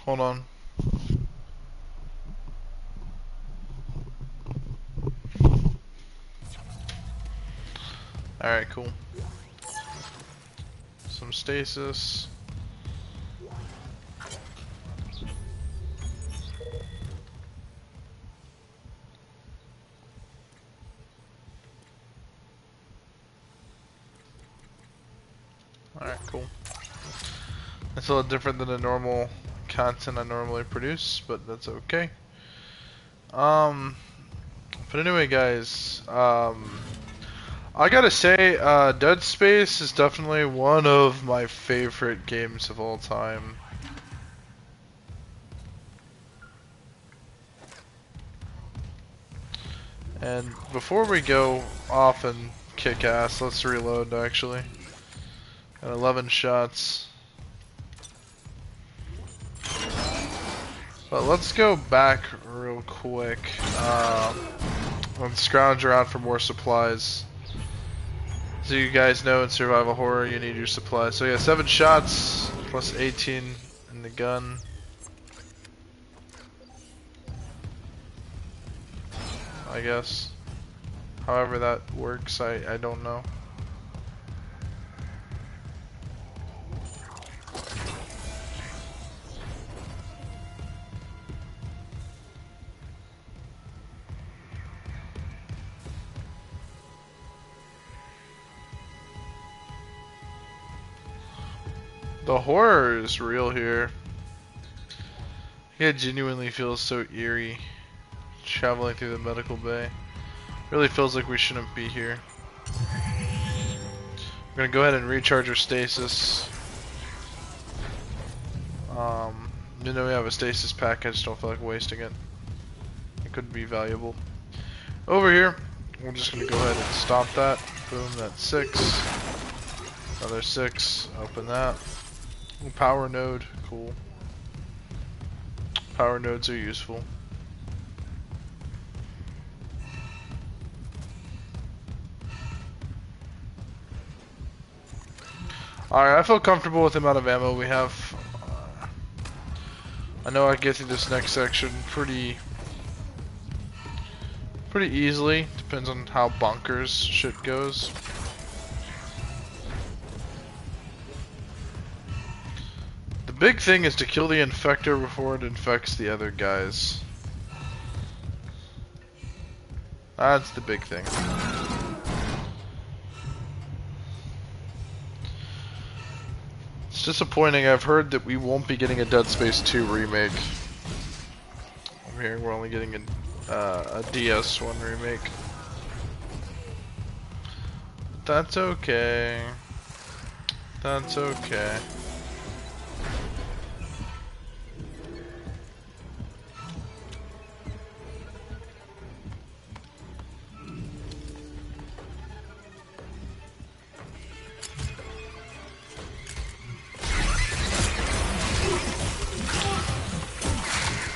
Hold on. Alright, cool. Some stasis. Alright, cool. It's a little different than the normal content I normally produce, but that's okay. But anyway, guys, I gotta say, Dead Space is definitely one of my favorite games of all time. And before we go off and kick ass, let's reload actually. Got 11 shots. But let's go back real quick. Let's scrounge around for more supplies. So you guys know in survival horror you need your supplies. So yeah, 7 shots plus 18 in the gun. I guess. However that works, I don't know. The horror is real here. It genuinely feels so eerie traveling through the medical bay. Really feels like we shouldn't be here. We're gonna go ahead and recharge our stasis. You know we have a stasis pack, I just don't feel like wasting it. It could be valuable. Over here, we're just gonna go ahead and stomp that. Boom, that's 6. Another 6. Open that. Power node, cool. Power nodes are useful. Alright, I feel comfortable with the amount of ammo we have. I know I can get through this next section pretty easily. Depends on how bonkers shit goes. The big thing is to kill the infector before it infects the other guys. That's the big thing. It's disappointing. I've heard that we won't be getting a Dead Space 2 remake. I'm hearing we're only getting a DS1 remake. That's okay. That's okay.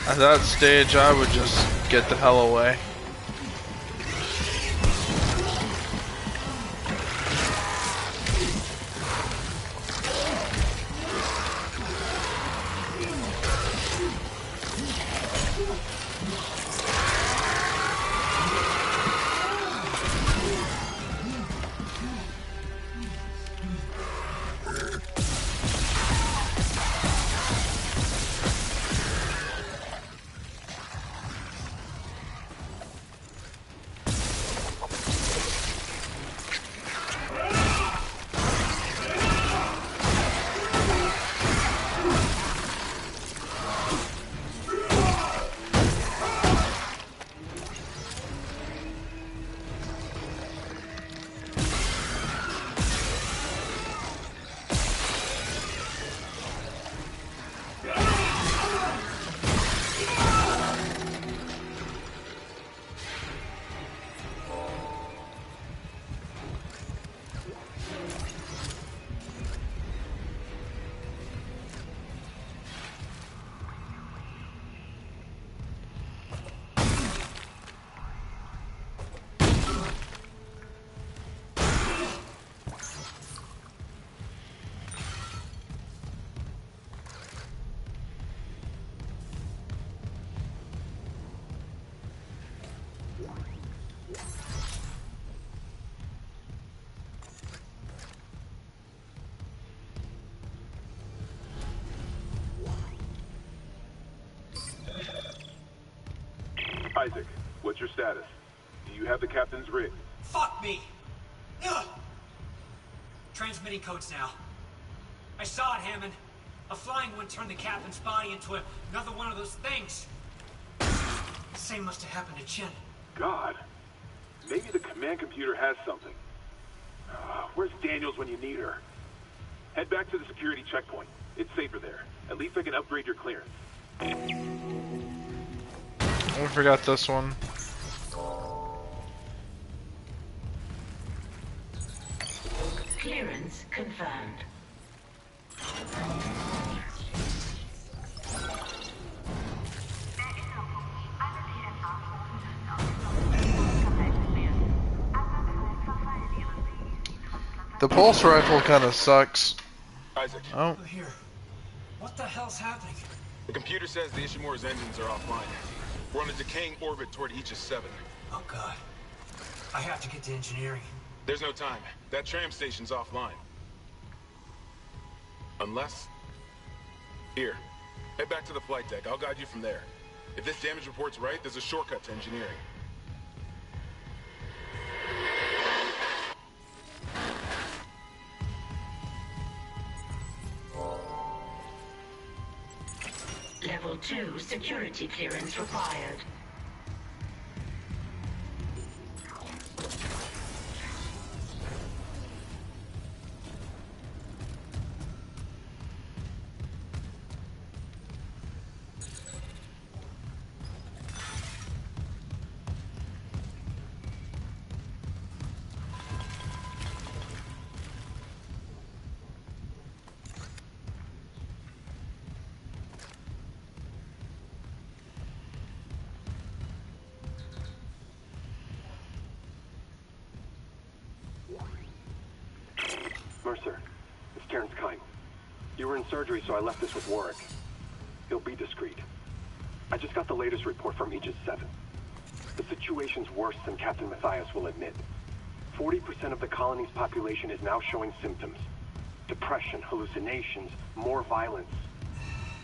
At that stage, I would just get the hell away. Isaac, what's your status? Do you have the captain's rig? Fuck me! Ugh. Transmitting codes now. I saw it, Hammond. A flying one turned the captain's body into another one of those things. Same must have happened to Chen. God. Maybe the command computer has something. Where's Daniels when you need her? Head back to the security checkpoint. It's safer there. At least I can upgrade your clearance. I forgot this one. Clearance confirmed. The pulse rifle kind of sucks. Isaac. Oh. Here. What the hell's happening? The computer says the Ishimura's engines are offline. We're on a decaying orbit toward Aegis 7. Oh god. I have to get to engineering. There's no time. That tram station's offline. Unless... Here. Head back to the flight deck. I'll guide you from there. If this damage report's right, there's a shortcut to engineering. Level 2 security clearance required. Mercer, it's Terrence Kine. You were in surgery, so I left this with Warwick. He'll be discreet. I just got the latest report from Aegis 7. The situation's worse than Captain Mathias will admit. 40% of the colony's population is now showing symptoms. Depression, hallucinations, more violence.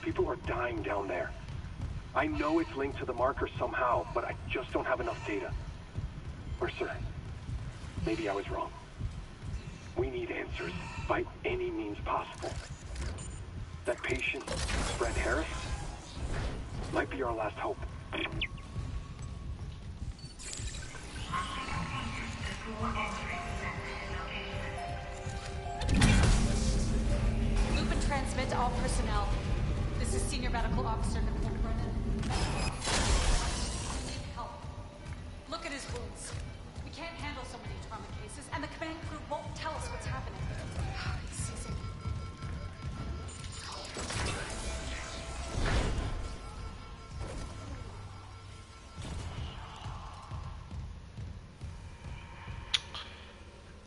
People are dying down there. I know it's linked to the marker somehow, but I just don't have enough data. Mercer, maybe I was wrong. We need answers, by any means possible. That patient, Brett Harris, might be our last hope. Loop and transmit to all personnel. This is Senior Medical Officer Nicole Brennan. We need help. Look at his wounds. We can't handle so many trauma cases, and the command crew won't tell us what's happening. He's seizing.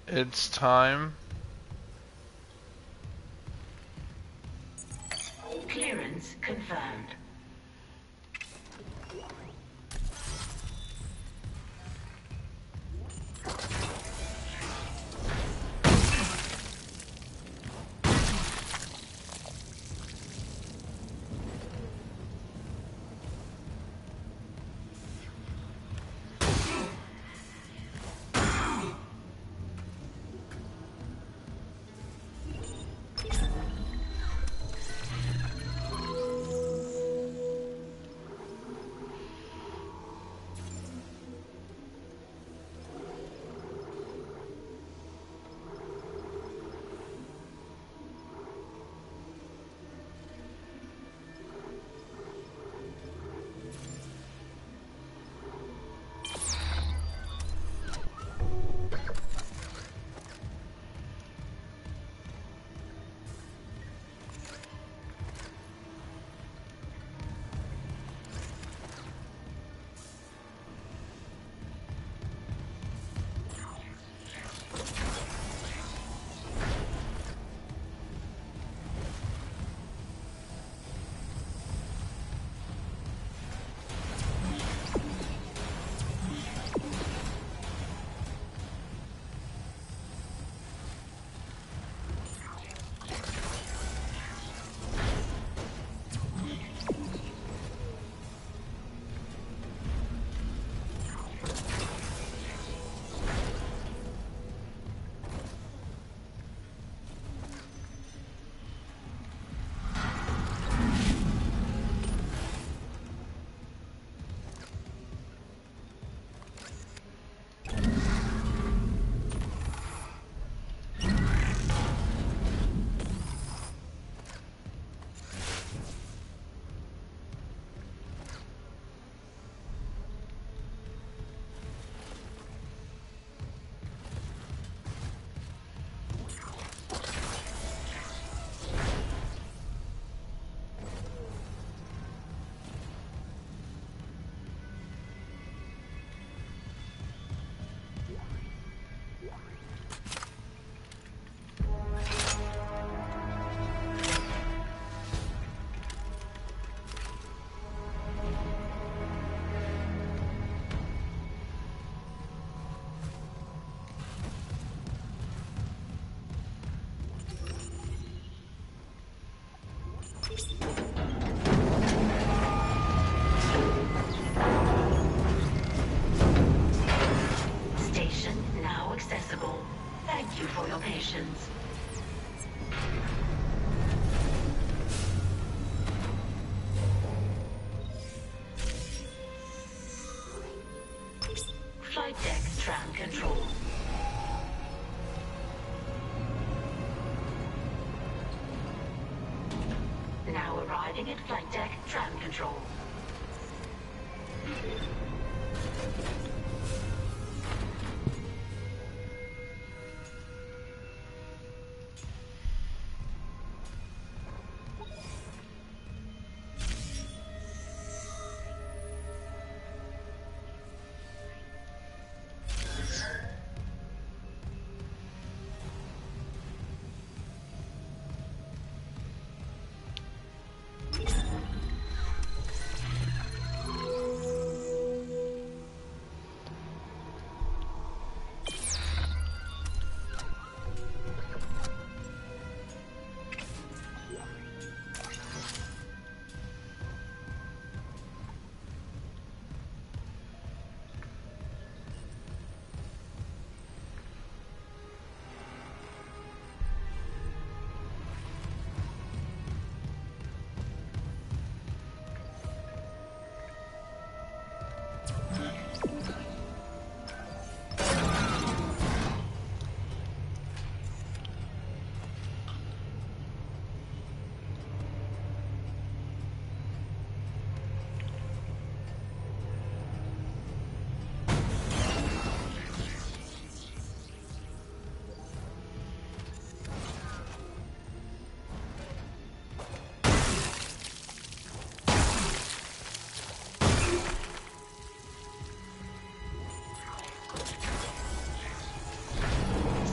It's time. Clearance confirmed. Station now accessible. Thank you for your patience. Flight deck tram control. Now arriving at flight deck tram control.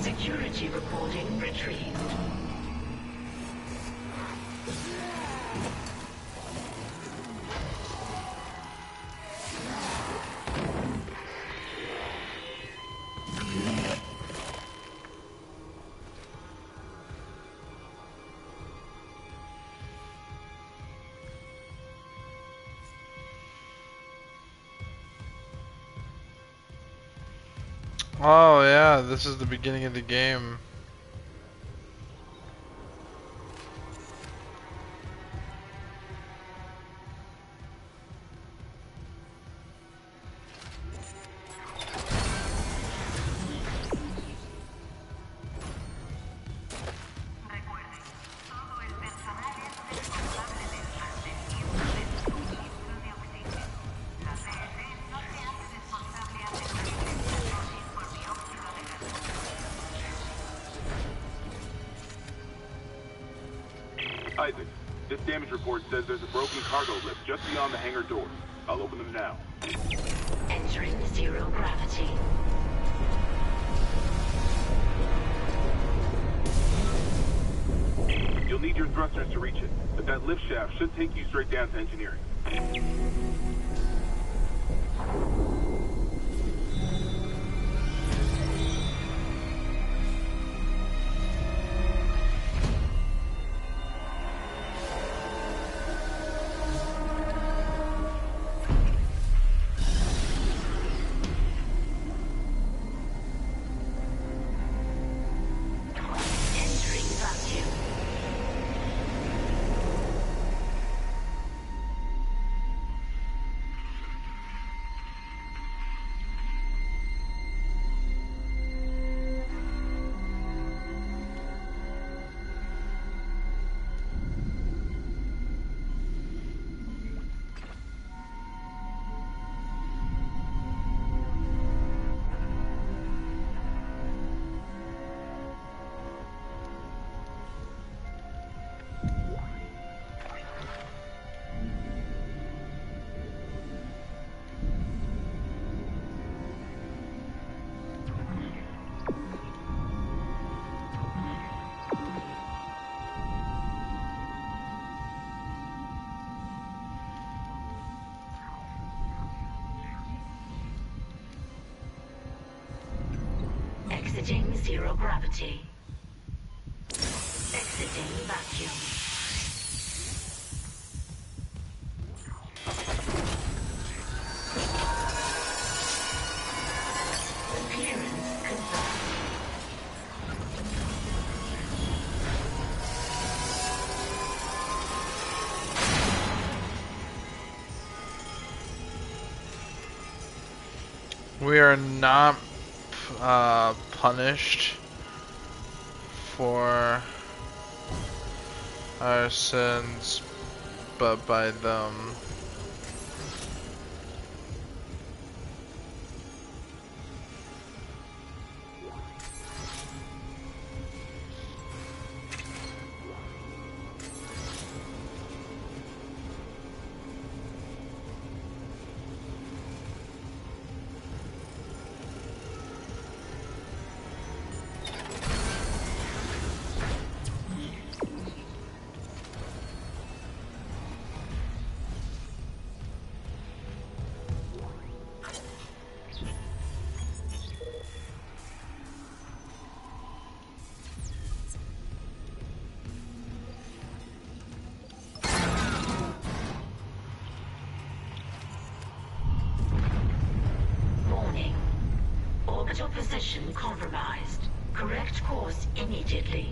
Security reporting retrieved. Oh yeah, this is the beginning of the game. Isaac, this damage report says there's a broken cargo lift just beyond the hangar doors. I'll open them now. Entering zero gravity. You'll need your thrusters to reach it, but that lift shaft should take you straight down to engineering. Entering vacuum. Exiting zero gravity. Exiting vacuum. We are not punished for our sins, but by them. Warning. Orbital position compromised. Correct course immediately.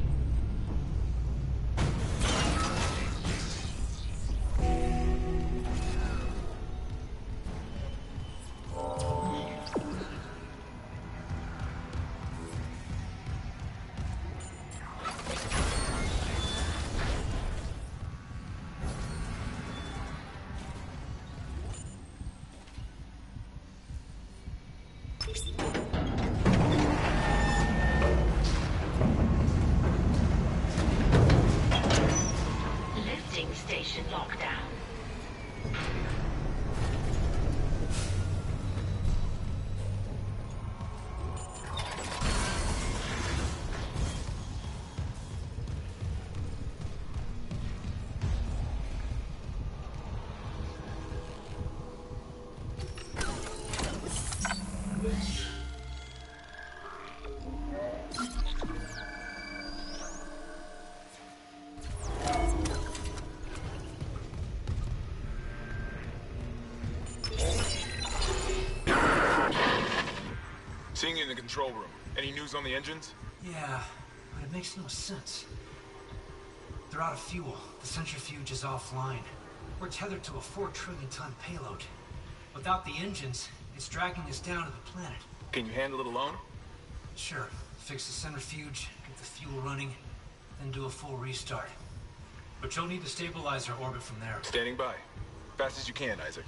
Lifting station lockdown. Seeing you in the control room. Any news on the engines? Yeah, but it makes no sense. They're out of fuel. The centrifuge is offline. We're tethered to a 4 trillion ton payload. Without the engines, it's dragging us down to the planet. Can you handle it alone? Sure, fix the centrifuge, get the fuel running, then do a full restart. But you'll need to stabilize our orbit from there. Standing by. Fast as you can, Isaac.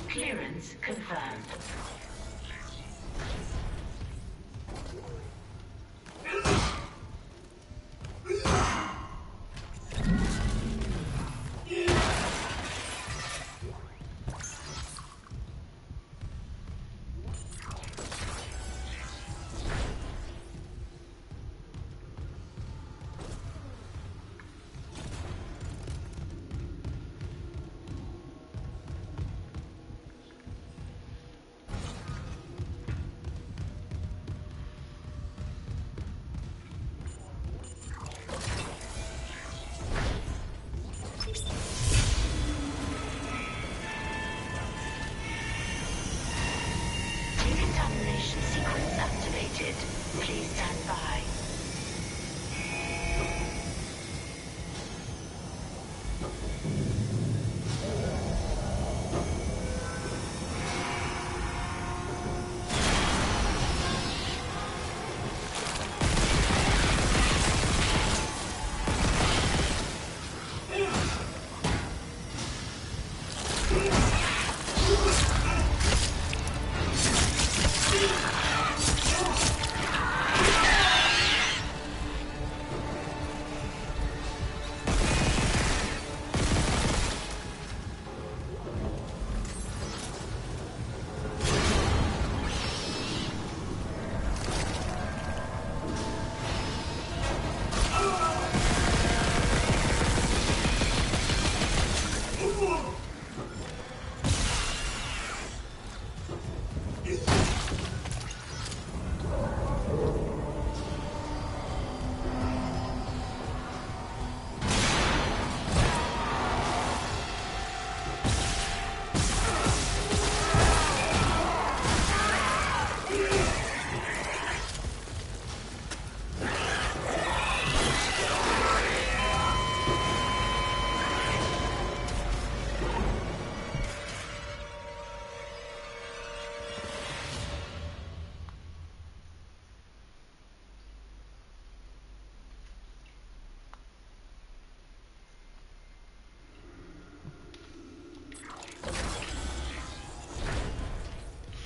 Clearance confirmed. Decontamination sequence activated. Please stand by.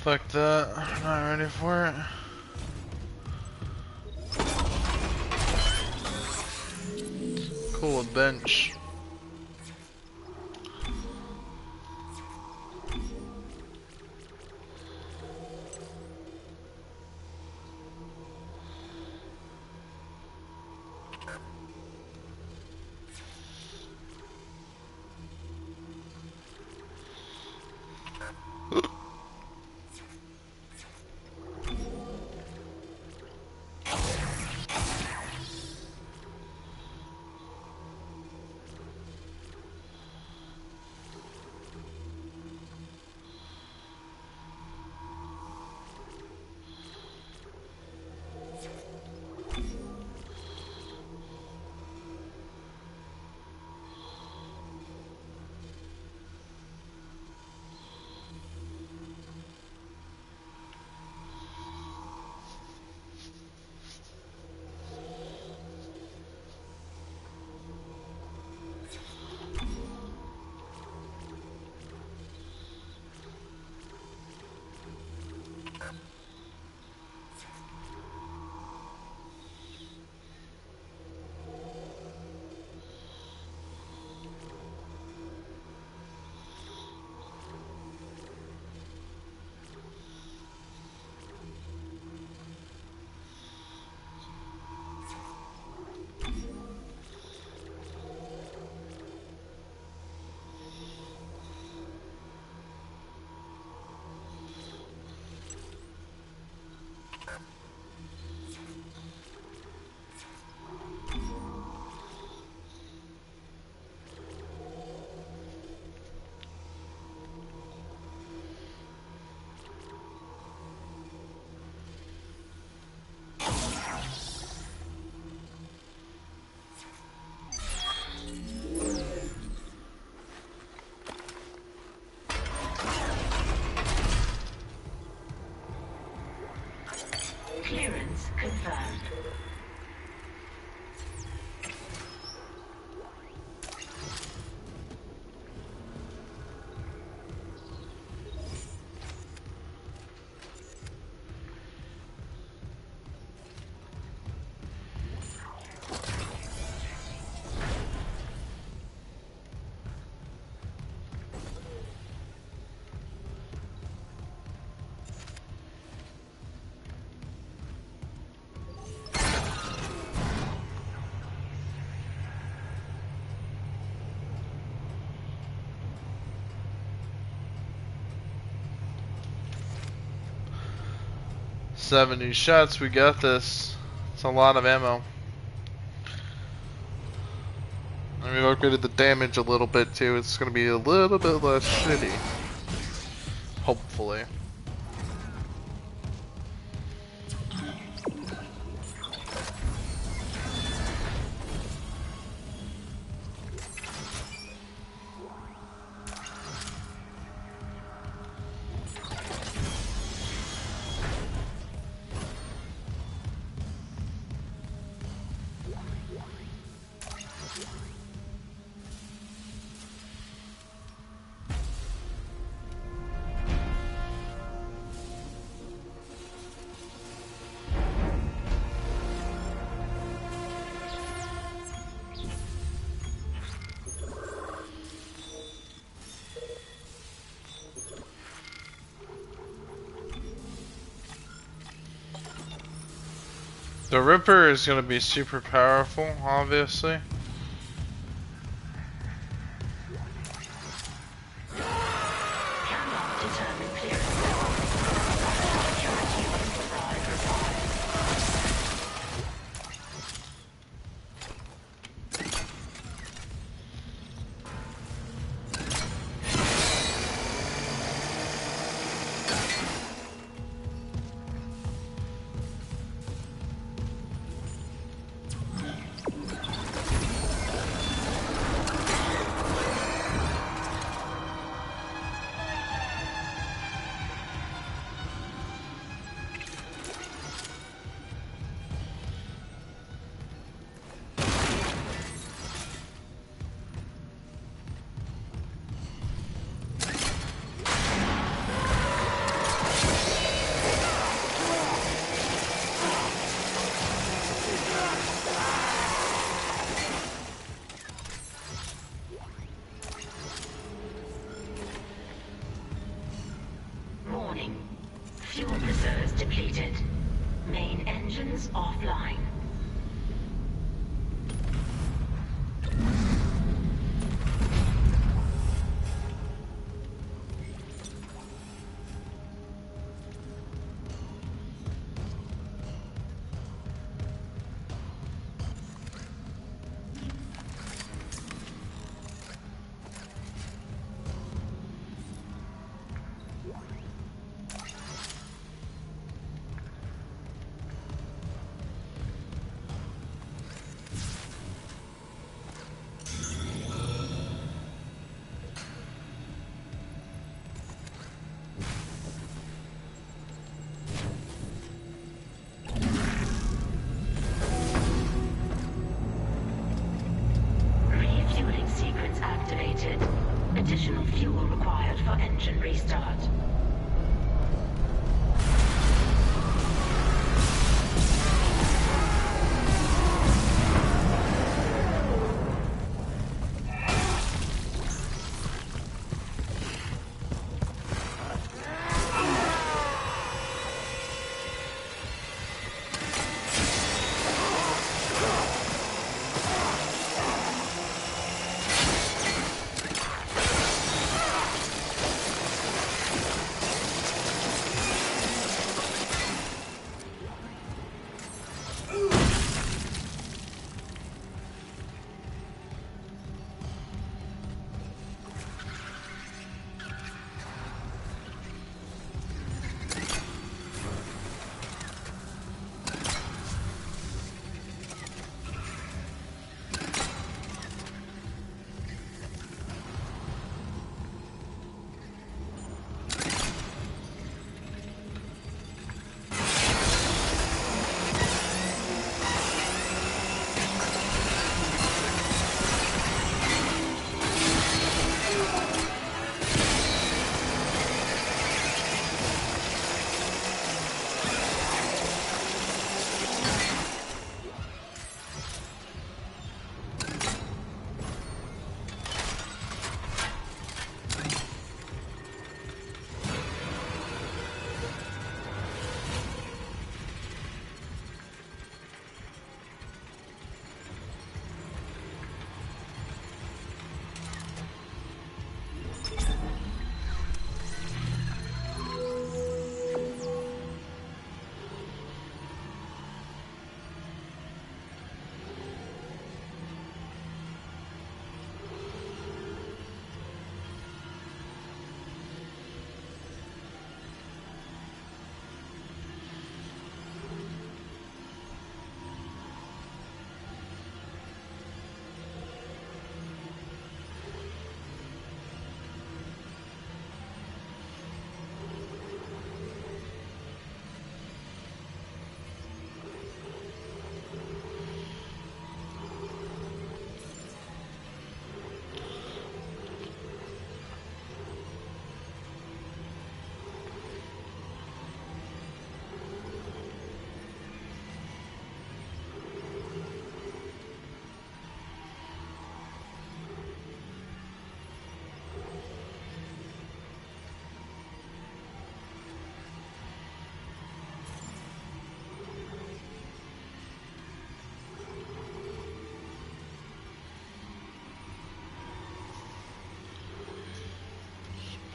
Fuck that. Not ready for it. Cool, a bench. Clearance confirmed. "70 shots, we got this." It's a lot of ammo. And we've upgraded the damage a little bit too. It's gonna be a little bit less shitty. Hopefully. The Ripper is going to be super powerful, obviously. Fuel reserves depleted. Main engines offline. Refueling sequence activated. Additional fuel required for engine restart.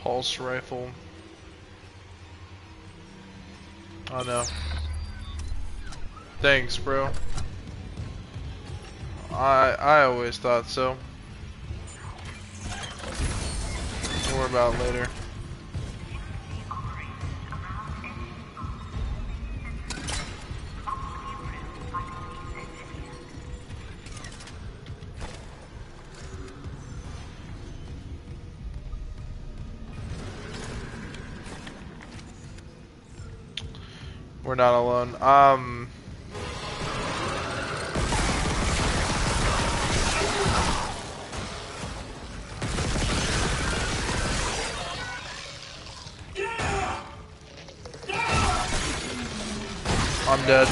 Pulse rifle. Oh no. Thanks, bro. I always thought so. More about later. We're not alone. I'm dead.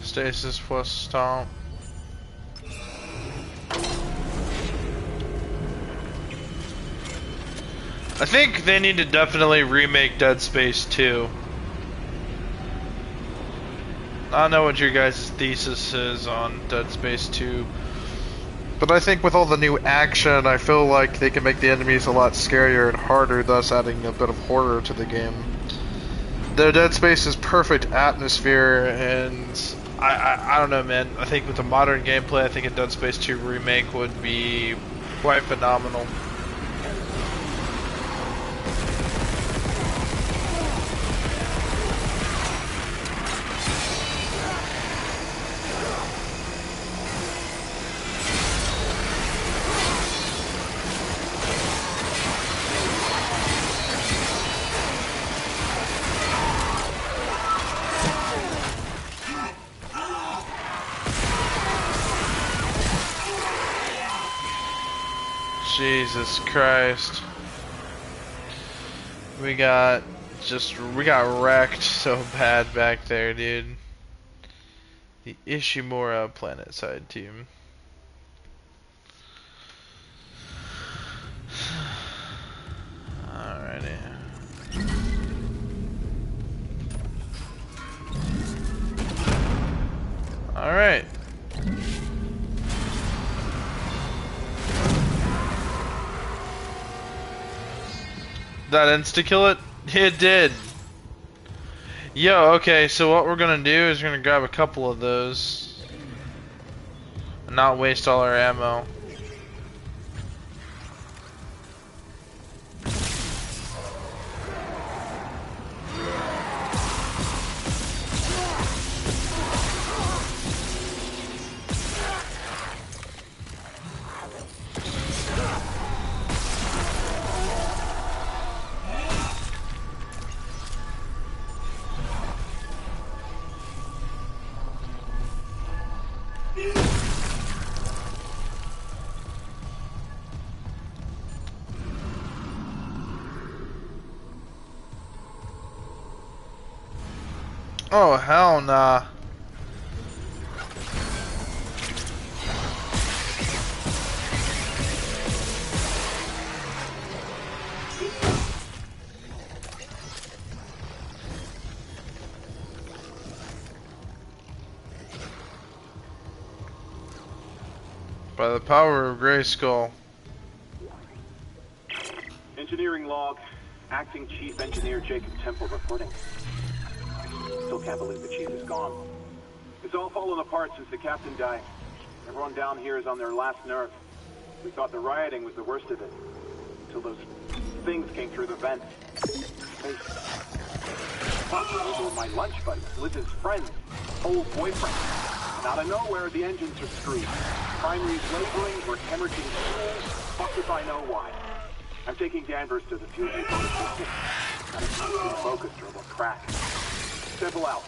Stasis plus stomp. I think they need to definitely remake Dead Space 2. I don't know what your guys' thesis is on Dead Space 2. But I think with all the new action, I feel like they can make the enemies a lot scarier and harder, thus adding a bit of horror to the game. The Dead Space is perfect atmosphere, and I don't know, man. I think with the modern gameplay, I think a Dead Space 2 remake would be quite phenomenal. Jesus Christ. We got wrecked so bad back there, dude. The Ishimura planet side team. Alrighty. Alright. That insta-kill it? It did. Yo, okay, so what we're gonna do is we're gonna grab a couple of those. And not waste all our ammo. Oh, hell nah. By the power of Grayskull. Engineering log. Acting Chief Engineer Jacob Temple reporting. Still can't believe the chief is gone. It's all fallen apart since the captain died. Everyone down here is on their last nerve. We thought the rioting was the worst of it. Until those things came through the vents. Those were my lunch buddies, Liz's friends, old boyfriend. And out of nowhere, the engines are screwed. Primary's laboring, we're hemorrhaging fuel. Fuck if I know why. I'm taking Danvers to the fuel depot to fix it. Gotta keep focused or it'll crack. Simple out.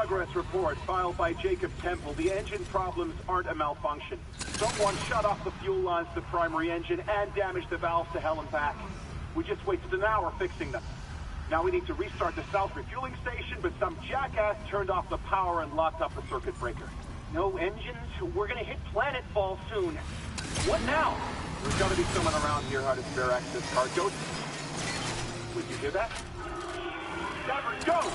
progress report filed by Jacob Temple. The engine problems aren't a malfunction. Someone shut off the fuel lines to the primary engine and damaged the valves to hell and back. We just wasted an hour fixing them. Now we need to restart the south refueling station, but some jackass turned off the power and locked up the circuit breaker. No engines? We're gonna hit planetfall soon. What now? There's gotta be someone around here how to spare access card. Go. Would you hear that? Never go!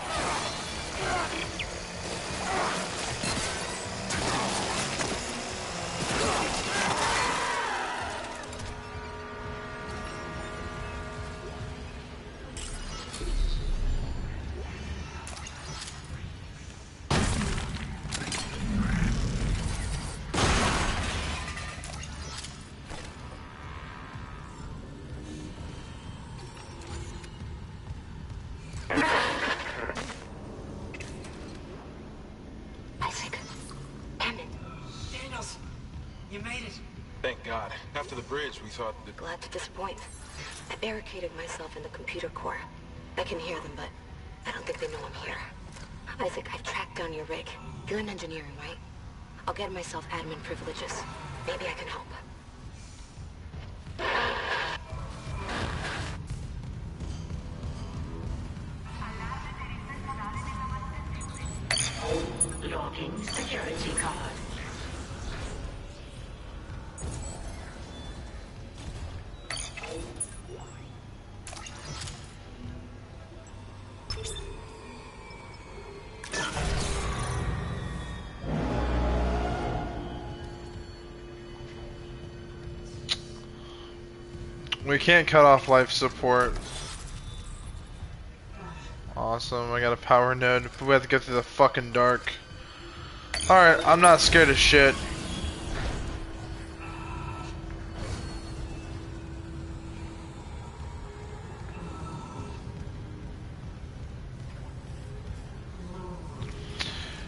Thank God. After the bridge, we thought that... Glad to disappoint. I barricaded myself in the computer core. I can hear them, but I don't think they know I'm here. Isaac, I've tracked down your rig. You're in engineering, right? I'll get myself admin privileges. Maybe I can help. Logging security card. We can't cut off life support. Awesome, I got a power node. We have to go through the fucking dark. Alright, I'm not scared of shit.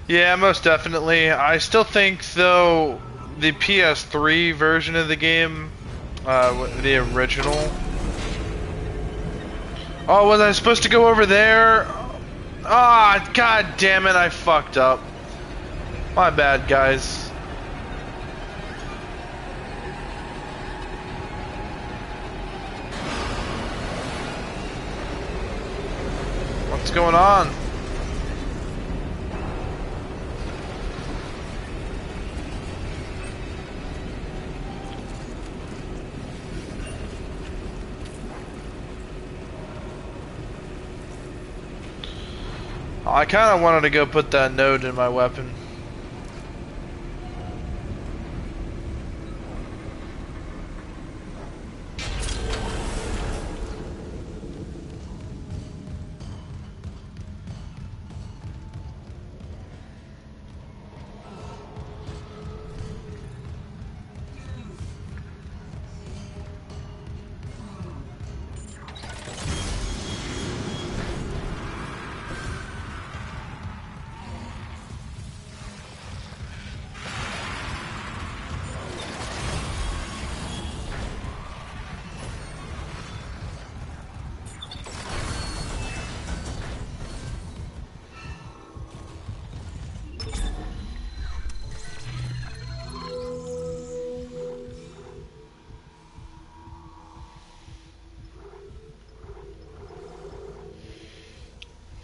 Yeah, most definitely. I still think, though, the PS3 version of the game, the original. Oh, was I supposed to go over there? Ah, god damn it, I fucked up. My bad, guys. What's going on? I kind of wanted to go put that node in my weapon.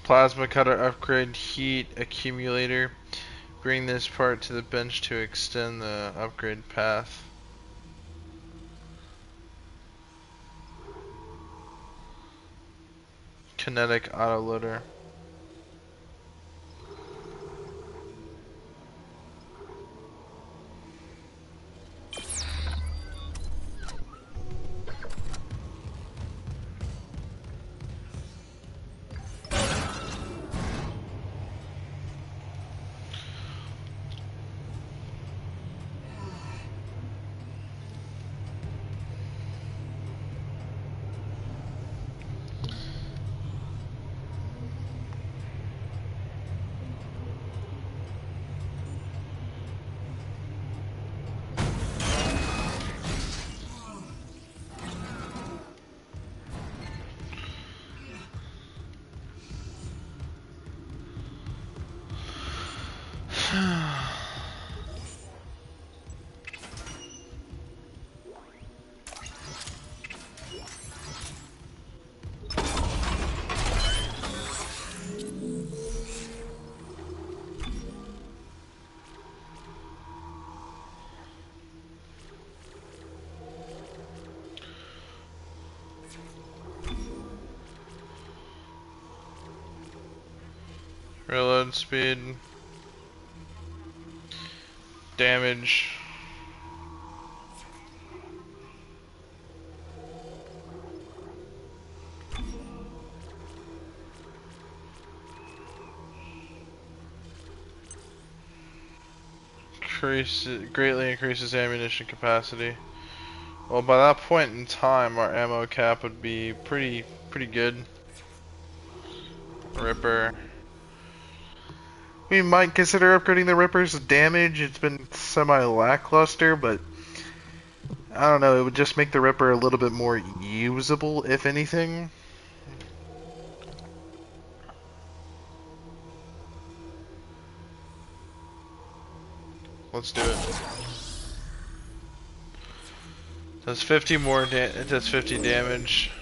Plasma cutter upgrade heat accumulator. Bring this part to the bench to extend the upgrade path. Kinetic autoloader. Reload speed. Damage. Greatly increases ammunition capacity. Well, by that point in time, our ammo cap would be pretty good. Ripper. We might consider upgrading the Ripper's damage. It's been semi-lackluster, but I don't know. It would just make the Ripper a little bit more usable, if anything. Let's do it. Does 50 more it does 50 damage.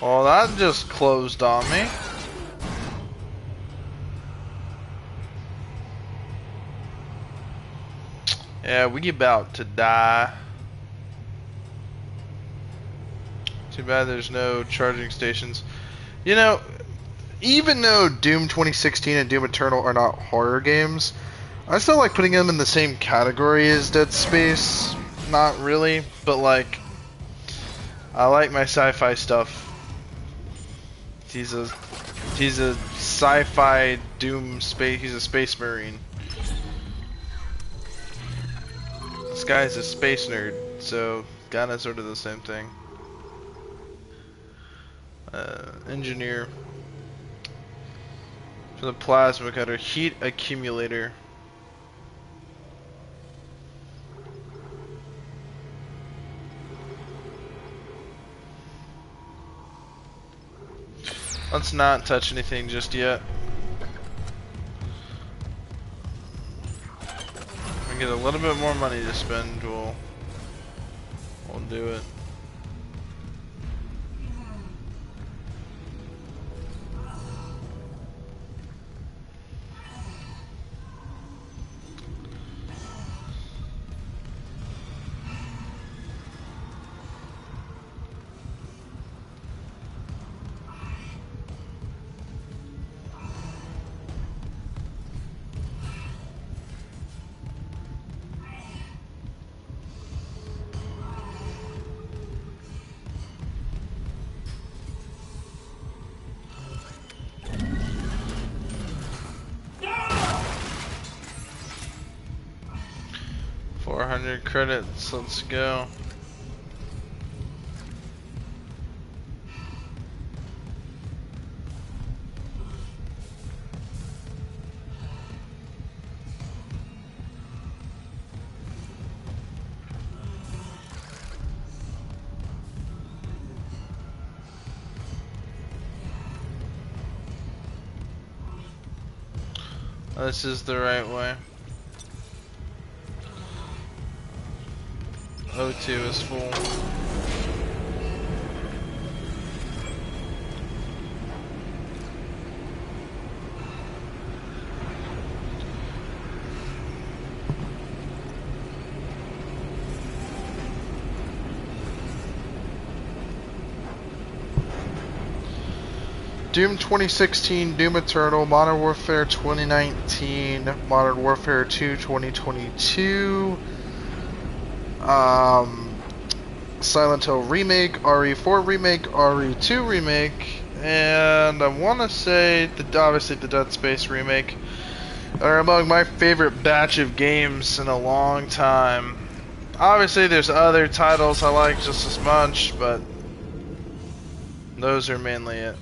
Well, that just closed on me. Yeah, we about to die. Too bad there's no charging stations. You know, even though Doom 2016 and Doom Eternal are not horror games, I still like putting them in the same category as Dead Space. Not really, but like, I like my sci-fi stuff. He's a sci-fi Doom space. He's a space marine. This guy's a space nerd, so kinda sort of the same thing. Engineer for the plasma cutter, heat accumulator. Let's not touch anything just yet. We get a little bit more money to spend. We'll do it. Credits, let's go. This is the right way. O2 is full. Doom 2016, Doom Eternal, Modern Warfare 2019, Modern Warfare 2 2022, Silent Hill Remake, RE4 Remake, RE2 Remake, and I want to say, obviously the Dead Space Remake are among my favorite batch of games in a long time. Obviously there's other titles I like just as much, but those are mainly it.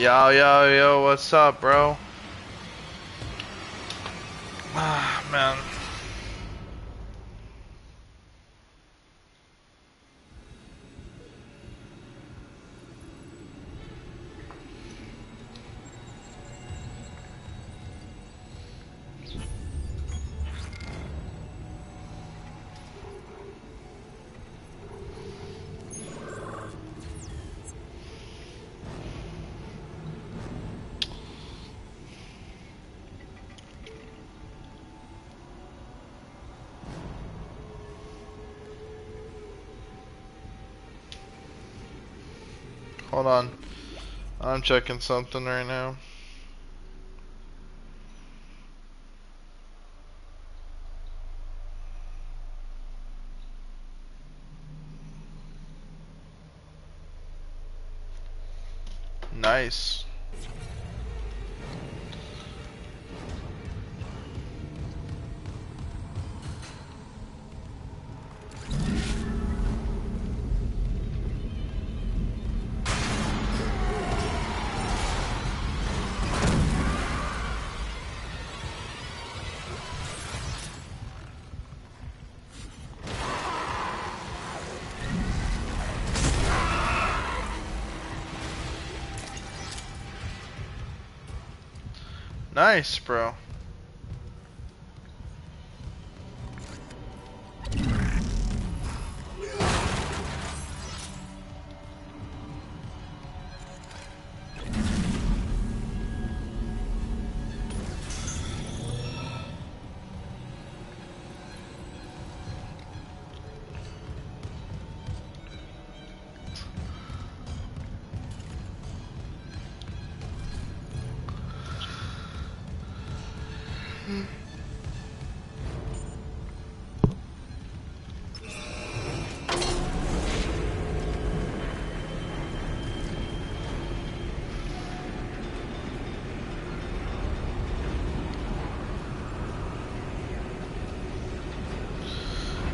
Yo, yo, yo, what's up, bro? Ah, man. Hold on. I'm checking something right now. Nice. Nice, bro.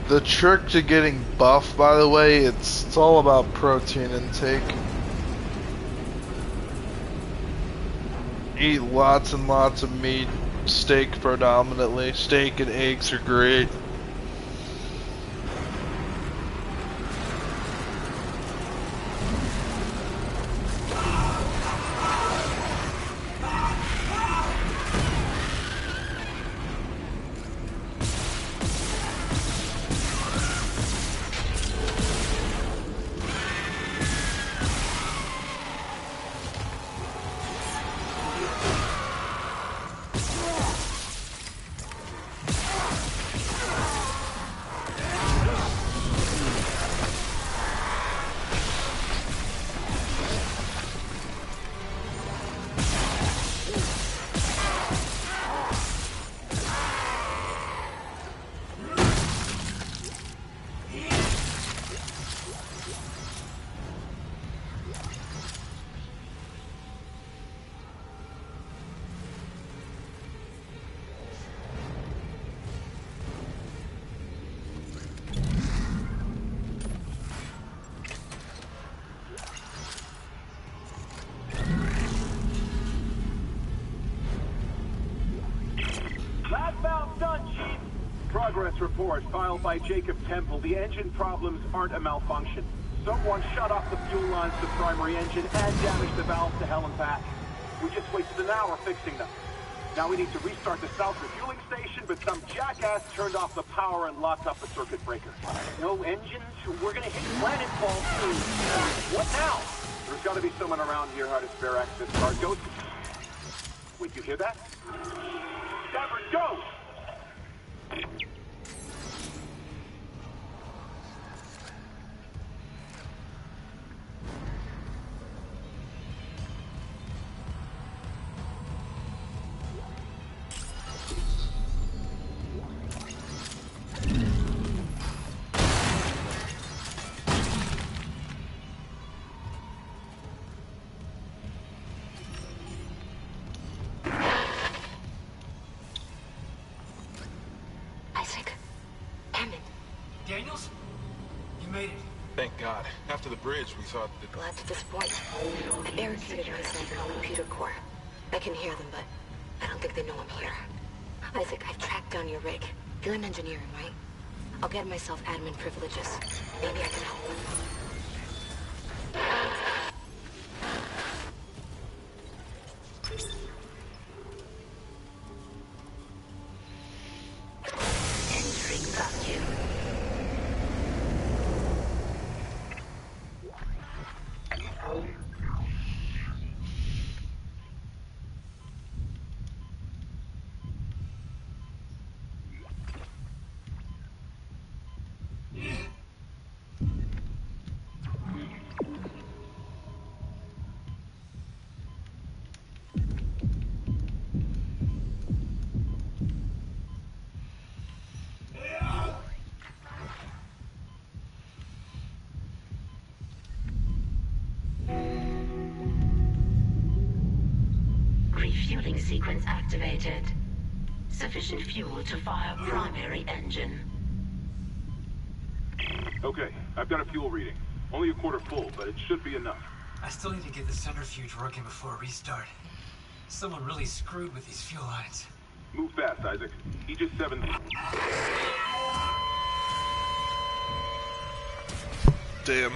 The trick to getting buff, by the way, it's all about protein intake. Eat lots and lots of meat, steak predominantly. Steak and eggs are great. Progress report filed by Jacob Temple. The engine problems aren't a malfunction. Someone shut off the fuel lines to the primary engine and damaged the valves to hell and back. We just wasted an hour fixing them. Now we need to restart the south refueling station, but some jackass turned off the power and locked up the circuit breaker. No engines? We're gonna hit planetfall soon. What now? There's gotta be someone around here how to spare access card. Go. Wait, you hear that? Stanford, go! Daniels? You made it. Thank God. After the bridge, we thought that... Glad to disappoint. I barricaded myself in the computer core. I can hear them, but I don't think they know I'm here. Isaac, I've tracked down your rig. You're in engineering, right? I'll get myself admin privileges. Maybe I can help. Entering vacuum. Refueling sequence activated. Sufficient fuel to fire primary engine. Okay, I've got a fuel reading. Only a quarter full, but it should be enough. I still need to get the centrifuge working before a restart. Someone really screwed with these fuel lines. Move fast, Isaac. Aegis 7. Damn.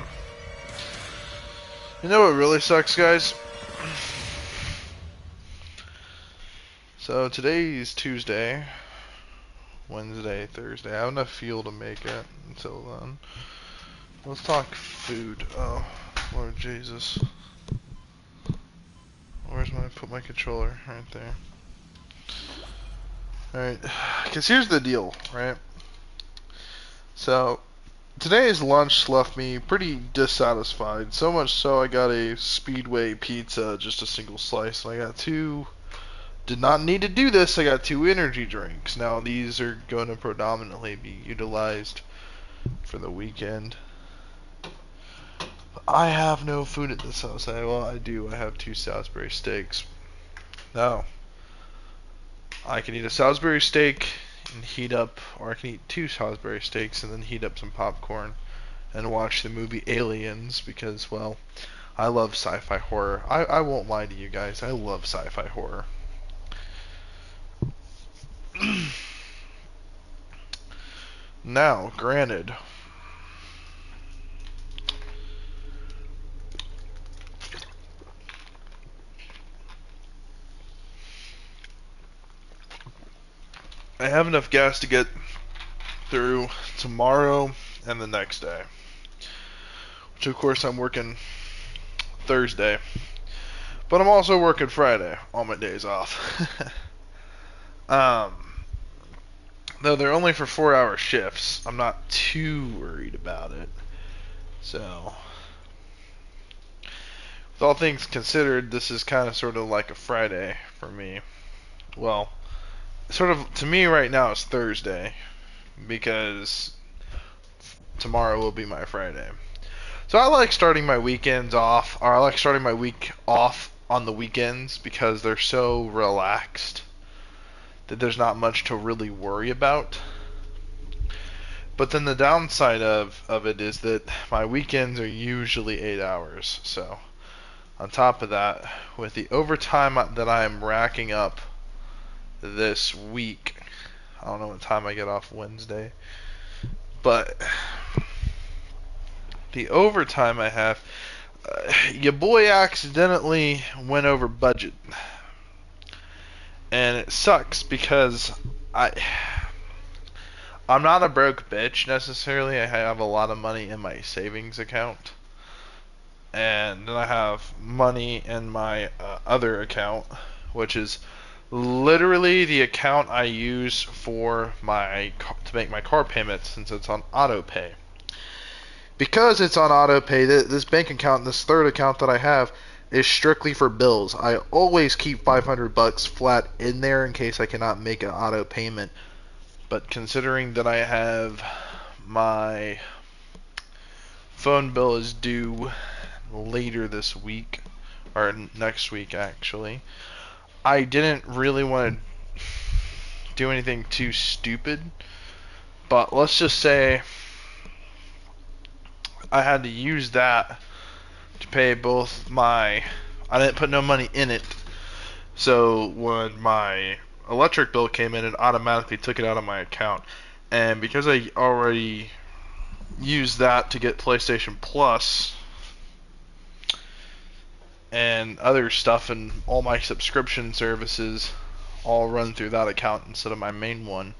You know what really sucks, guys? So today is Tuesday, Wednesday, Thursday. I have enough fuel to make it until then. Let's talk food. Oh, Lord Jesus. Where's my, put my controller? Right there. Alright, because here's the deal, right? So, today's lunch left me pretty dissatisfied. So much so I got a Speedway pizza, just a single slice. And I got two, did not need to do this, I got two energy drinks. Now these are going to predominantly be utilized for the weekend. But I have no food at this house. Well, I do. I have two Salisbury steaks. Now, I can eat a Salisbury steak and heat up, or I can eat two Salisbury steaks and then heat up some popcorn and watch the movie Aliens because, well, I love sci-fi horror. I won't lie to you guys. I love sci-fi horror. Now, granted, I have enough gas to get through tomorrow and the next day. Which, of course, I'm working Thursday. But I'm also working Friday, all my days off. Though they're only for 4-hour shifts, I'm not too worried about it. So, with all things considered, this is kind of sort of like a Friday for me. Well, sort of, to me right now it's Thursday, because tomorrow will be my Friday. So I like starting my weekends off, or I like starting my week off on the weekends because they're so relaxed that there's not much to really worry about. But then the downside of it is that my weekends are usually 8 hours. So on top of that, with the overtime that I'm racking up this week, I don't know what time I get off Wednesday, but the overtime I have, your boy accidentally went over budget. And it sucks because I'm not a broke bitch necessarily. I have a lot of money in my savings account. And then I have money in my other account, which is literally the account I use for to make my car payments since it's on auto pay. Because it's on auto pay, this bank account, this third account that I have, is strictly for bills. I always keep $500 flat in there in case I cannot make an auto payment. But considering that I have my phone bill is due later this week, or next week actually, I didn't really want to do anything too stupid. But let's just say I had to use that to pay both my... I didn't put no money in it. So when my electric bill came in, it automatically took it out of my account. And because I already used that to get PlayStation Plus and other stuff, and all my subscription services all run through that account instead of my main one,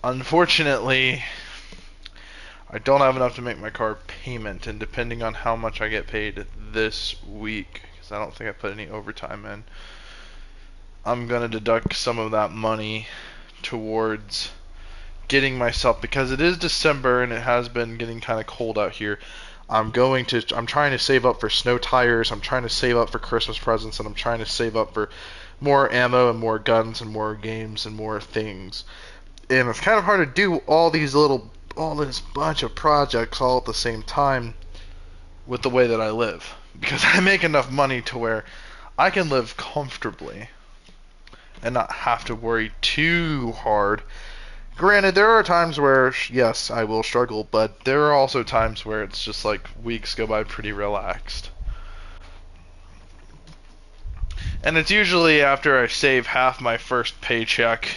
unfortunately I don't have enough to make my car payment, and depending on how much I get paid this week, because I don't think I put any overtime in, I'm going to deduct some of that money towards getting myself, because it is December and it has been getting kind of cold out here. I'm trying to save up for snow tires, I'm trying to save up for Christmas presents, and I'm trying to save up for more ammo and more guns and more games and more things. And it's kind of hard to do all this bunch of projects all at the same time with the way that I live, because I make enough money to where I can live comfortably and not have to worry too hard. Granted, there are times where, yes, I will struggle, but there are also times where it's just like weeks go by pretty relaxed. And it's usually after I save half my first paycheck,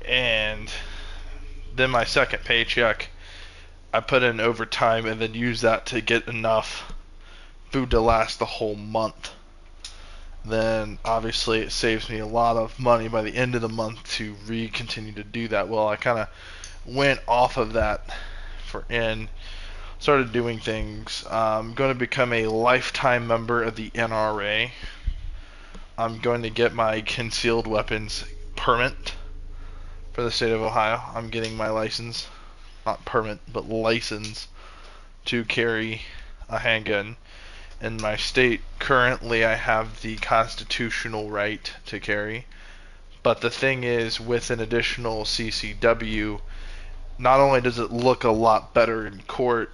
and then my second paycheck, I put in overtime and then use that to get enough food to last the whole month. Then obviously it saves me a lot of money by the end of the month to continue to do that. Well, I kind of went off of that and started doing things. I'm going to become a lifetime member of the NRA. I'm going to get my concealed weapons permit for the state of Ohio. I'm getting my license, not permit, but license to carry a handgun. In my state, currently I have the constitutional right to carry, but the thing is, with an additional CCW, not only does it look a lot better in court,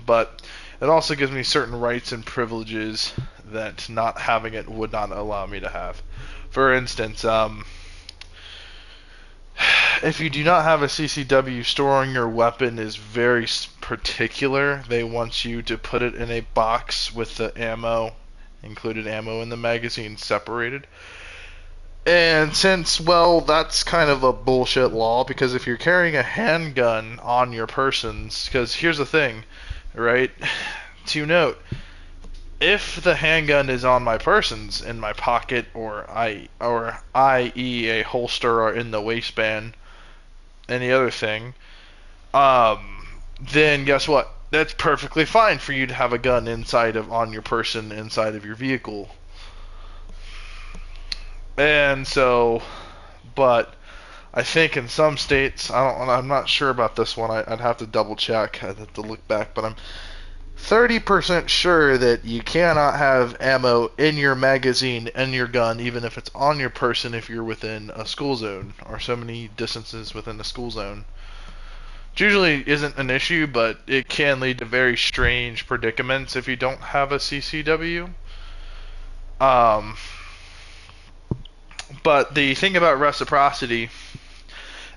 but it also gives me certain rights and privileges that not having it would not allow me to have. For instance, if you do not have a CCW, storing your weapon is very particular. They want you to put it in a box with the ammo, included ammo in the magazine, separated. And since, well, that's kind of a bullshit law, because if you're carrying a handgun on your persons, because here's the thing, right, to note, if the handgun is on my persons, in my pocket, or i.e. a holster or in the waistband, any other thing, then guess what? That's perfectly fine for you to have a gun on your person, inside of your vehicle. And so, but I think in some states, I'm not sure about this one. I'd have to double check. I'd have to look back, but I'm 30% sure that you cannot have ammo in your magazine in your gun, even if it's on your person, if you're within a school zone, or so many distances within the school zone. Which usually isn't an issue, but it can lead to very strange predicaments if you don't have a CCW. But the thing about reciprocity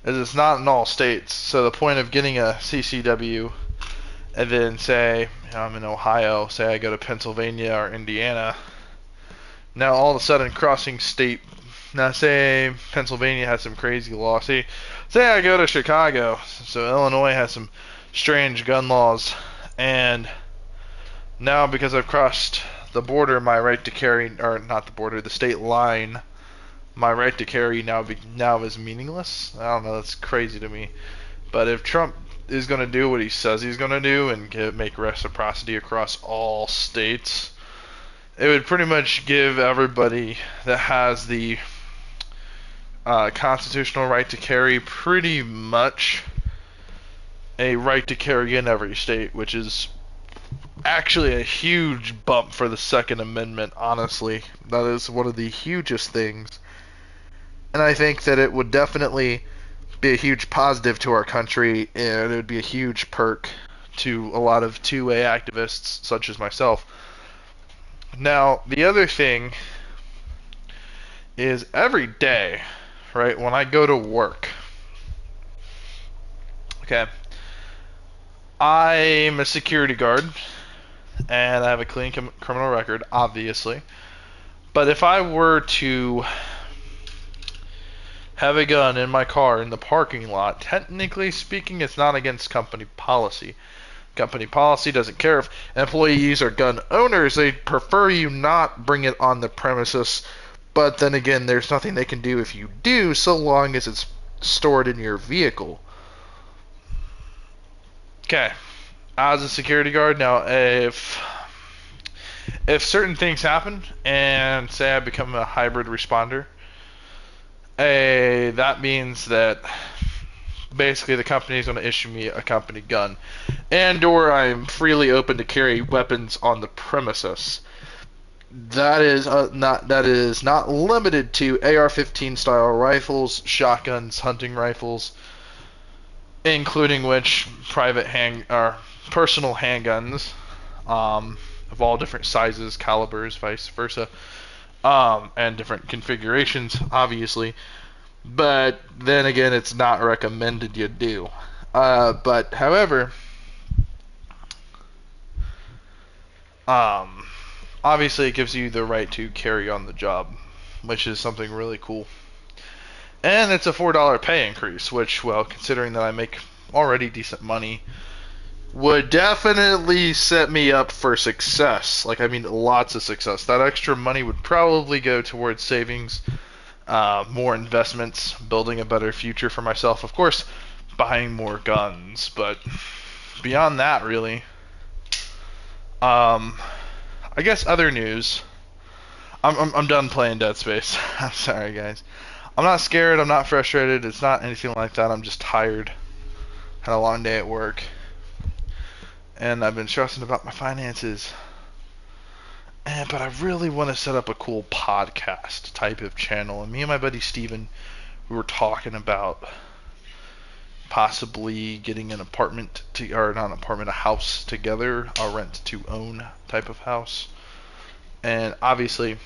is it's not in all states. So the point of getting a CCW, and then say, I'm in Ohio, say I go to Pennsylvania or Indiana, now all of a sudden crossing state, now say Pennsylvania has some crazy law, say I go to Chicago, so Illinois has some strange gun laws, and now because I've crossed the border, my right to carry, or not the border, the state line, my right to carry now is meaningless. I don't know, that's crazy to me. But if Trump is going to do what he says he's going to do and make reciprocity across all states, it would pretty much give everybody that has the constitutional right to carry pretty much a right to carry in every state, which is actually a huge bump for the Second Amendment, honestly. That is one of the hugest things. And I think that it would definitely be a huge positive to our country, and it would be a huge perk to a lot of 2A activists such as myself. Now, the other thing is every day, right, when I go to work, okay, I'm a security guard, and I have a clean criminal record, obviously. But if I were to have a gun in my car in the parking lot, technically speaking, it's not against company policy. Company policy doesn't care if employees are gun owners. They prefer you not bring it on the premises. But then again, there's nothing they can do if you do, so long as it's stored in your vehicle. Okay. As a security guard, now if certain things happen, and say I become a hybrid responder, that means that basically the company is going to issue me a company gun, and or I'm freely open to carry weapons on the premises. That is not limited to AR-15 style rifles, shotguns, hunting rifles, including which private or personal handguns, of all different sizes, calibers, vice versa, and different configurations, obviously. But then again, it's not recommended you do. But however, obviously it gives you the right to carry on the job, which is something really cool. And it's a $4 pay increase, which, well, considering that I make already decent money, would definitely set me up for success. Like, I mean, lots of success. That extra money would probably go towards savings, more investments, building a better future for myself. Of course, buying more guns, but beyond that, really. I guess other news. I'm done playing Dead Space. I'm sorry, guys. I'm not scared. I'm not frustrated. It's not anything like that. I'm just tired. Had a long day at work. And I've been stressing about my finances. But I really want to set up a cool podcast type of channel. And me and my buddy Steven, we were talking about possibly getting an apartment, or not an apartment, a house together, a rent to own type of house. And obviously,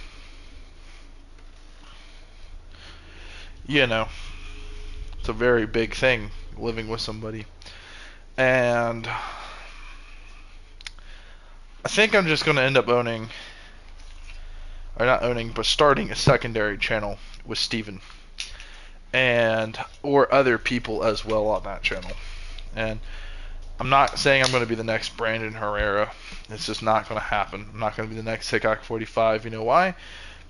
you know, it's a very big thing living with somebody. And I think I'm just going to end up starting a secondary channel with Steven. Or other people as well on that channel. And I'm not saying I'm going to be the next Brandon Herrera. It's just not going to happen. I'm not going to be the next Hickok 45. You know why?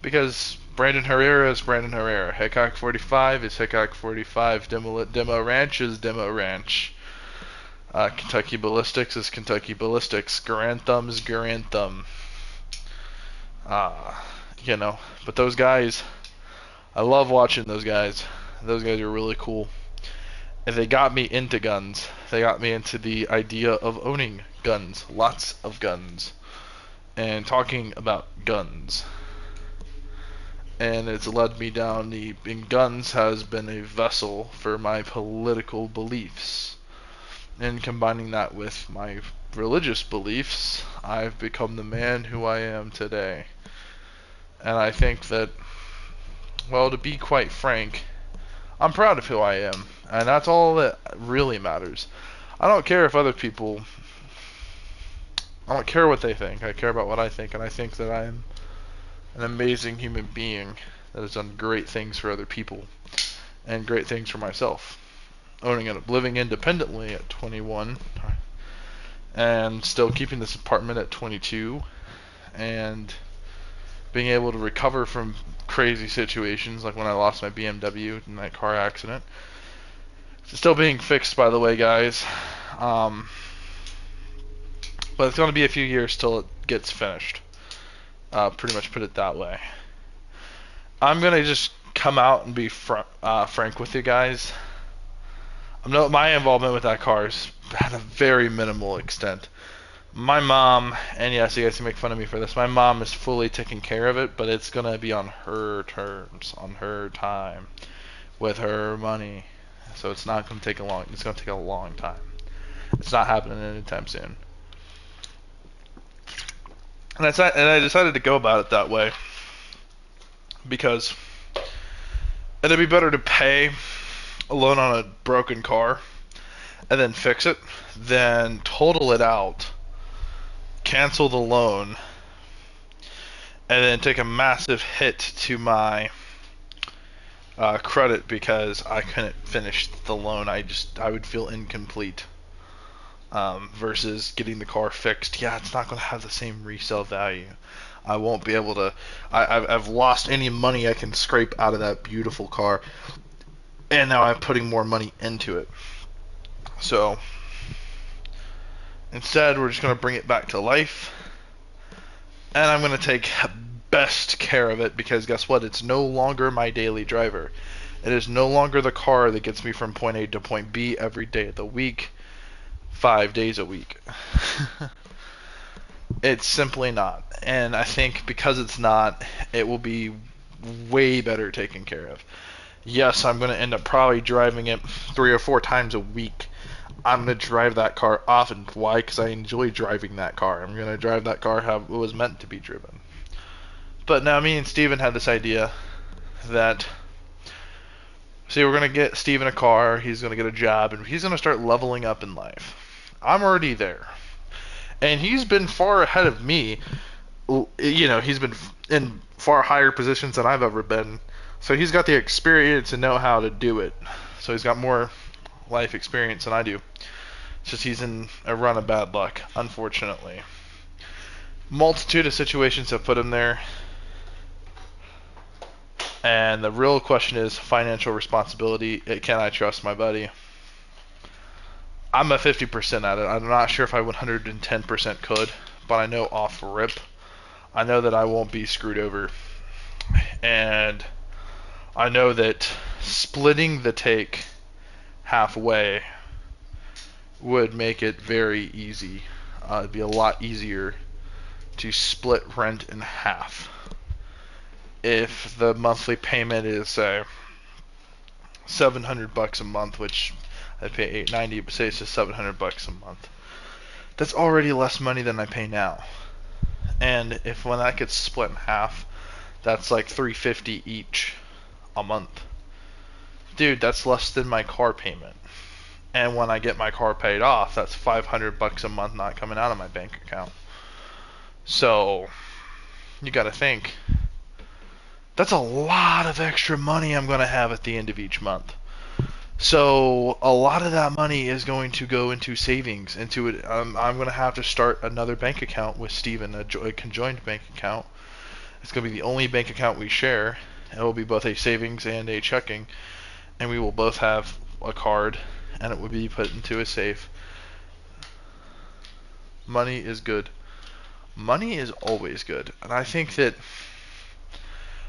Because Brandon Herrera is Brandon Herrera. Hickok 45 is Hickok 45. Demo Ranch is Demo Ranch. Kentucky Ballistics is Kentucky Ballistics. Garanthum is Garanthum. But those guys, I love watching those guys. Those guys are really cool. And they got me into guns. They got me into the idea of owning guns. Lots of guns. And talking about guns. And it's led me down guns has been a vessel for my political beliefs. And combining that with my religious beliefs, I've become the man who I am today. And I think that, well, to be quite frank, I'm proud of who I am. And that's all that really matters. I don't care if other people, I don't care what they think. I care about what I think. And I think that I am an amazing human being that has done great things for other people and great things for myself. Living independently at 21 and still keeping this apartment at 22 and being able to recover from crazy situations like when I lost my BMW in that car accident. It's still being fixed, by the way, guys. But it's going to be a few years till it gets finished. Pretty much put it that way. I'm going to just come out and be frank with you guys. My involvement with that car has had a very minimal extent. My mom, and yes, you guys can make fun of me for this, my mom is fully taking care of it, but it's going to be on her terms, on her time, with her money. So it's not going to take it's going to take a long time. It's not happening anytime soon. And I decided to go about it that way because it'd be better to pay a loan on a broken car and then fix it, then total it out, cancel the loan, and then take a massive hit to my credit because I couldn't finish the loan. I would feel incomplete. Versus getting the car fixed. Yeah, it's not going to have the same resale value. I won't be able to. I've lost any money I can scrape out of that beautiful car, and now I'm putting more money into it. So instead, we're just going to bring it back to life, and I'm going to take best care of it because guess what? It's no longer my daily driver. It is no longer the car that gets me from point A to point B every day of the week, 5 days a week. It's simply not. And I think because it's not, it will be way better taken care of. Yes, I'm going to end up probably driving it 3 or 4 times a week. I'm going to drive that car often. Why? Because I enjoy driving that car. I'm going to drive that car how it was meant to be driven. But now me and Steven had this idea that, see, we're going to get Steven a car, he's going to get a job, and he's going to start leveling up in life. I'm already there. And he's been far ahead of me. You know, he's been in far higher positions than I've ever been. So he's got the experience and know how to do it. So he's got more life experience than I do. It's just he's in a run of bad luck, unfortunately. Multitude of situations have put him there. And the real question is financial responsibility. Can I trust my buddy? I'm at 50% at it. I'm not sure if I 110% could, but I know off rip, I know that I won't be screwed over. And I know that splitting the take halfway would make it very easy. It'd be a lot easier to split rent in half. If the monthly payment is, say, $700 a month, which I pay $890, but say it's just $700 a month. That's already less money than I pay now. And if when that gets split in half, that's like $350 each a month. Dude, that's less than my car payment. And when I get my car paid off, that's $500 a month not coming out of my bank account. So you got to think. That's a lot of extra money I'm going to have at the end of each month. So a lot of that money is going to go into savings. Into it, I'm going to have to start another bank account with Steven, a conjoined bank account. It's going to be the only bank account we share. It will be both a savings and a checking, and we will both have a card, and it will be put into a safe. Money is good. Money is always good, and I think that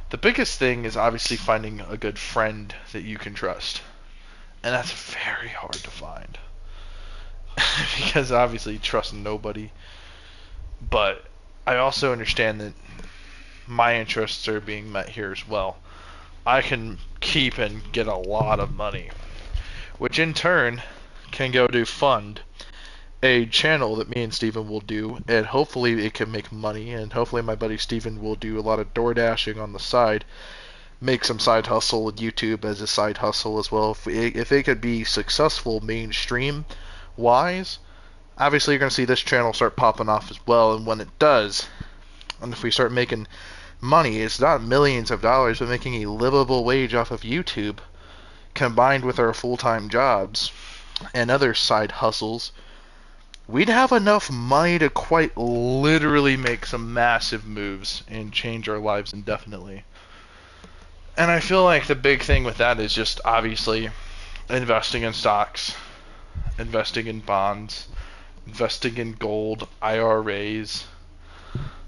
the biggest thing is obviously finding a good friend that you can trust. And that's very hard to find. Because obviously you trust nobody. But I also understand that my interests are being met here as well. I can keep and get a lot of money, which in turn can go to fund a channel that me and Steven will do, and hopefully it can make money, and hopefully my buddy Steven will do a lot of door dashing on the side, make some side hustle with YouTube as a side hustle as well. If it could be successful mainstream wise, obviously you're going to see this channel start popping off as well, and when it does, and if we start making money, it's not millions of dollars, but making a livable wage off of YouTube, combined with our full-time jobs and other side hustles, we'd have enough money to quite literally make some massive moves and change our lives indefinitely. And I feel like the big thing with that is just obviously investing in stocks, investing in bonds, investing in gold, IRAs,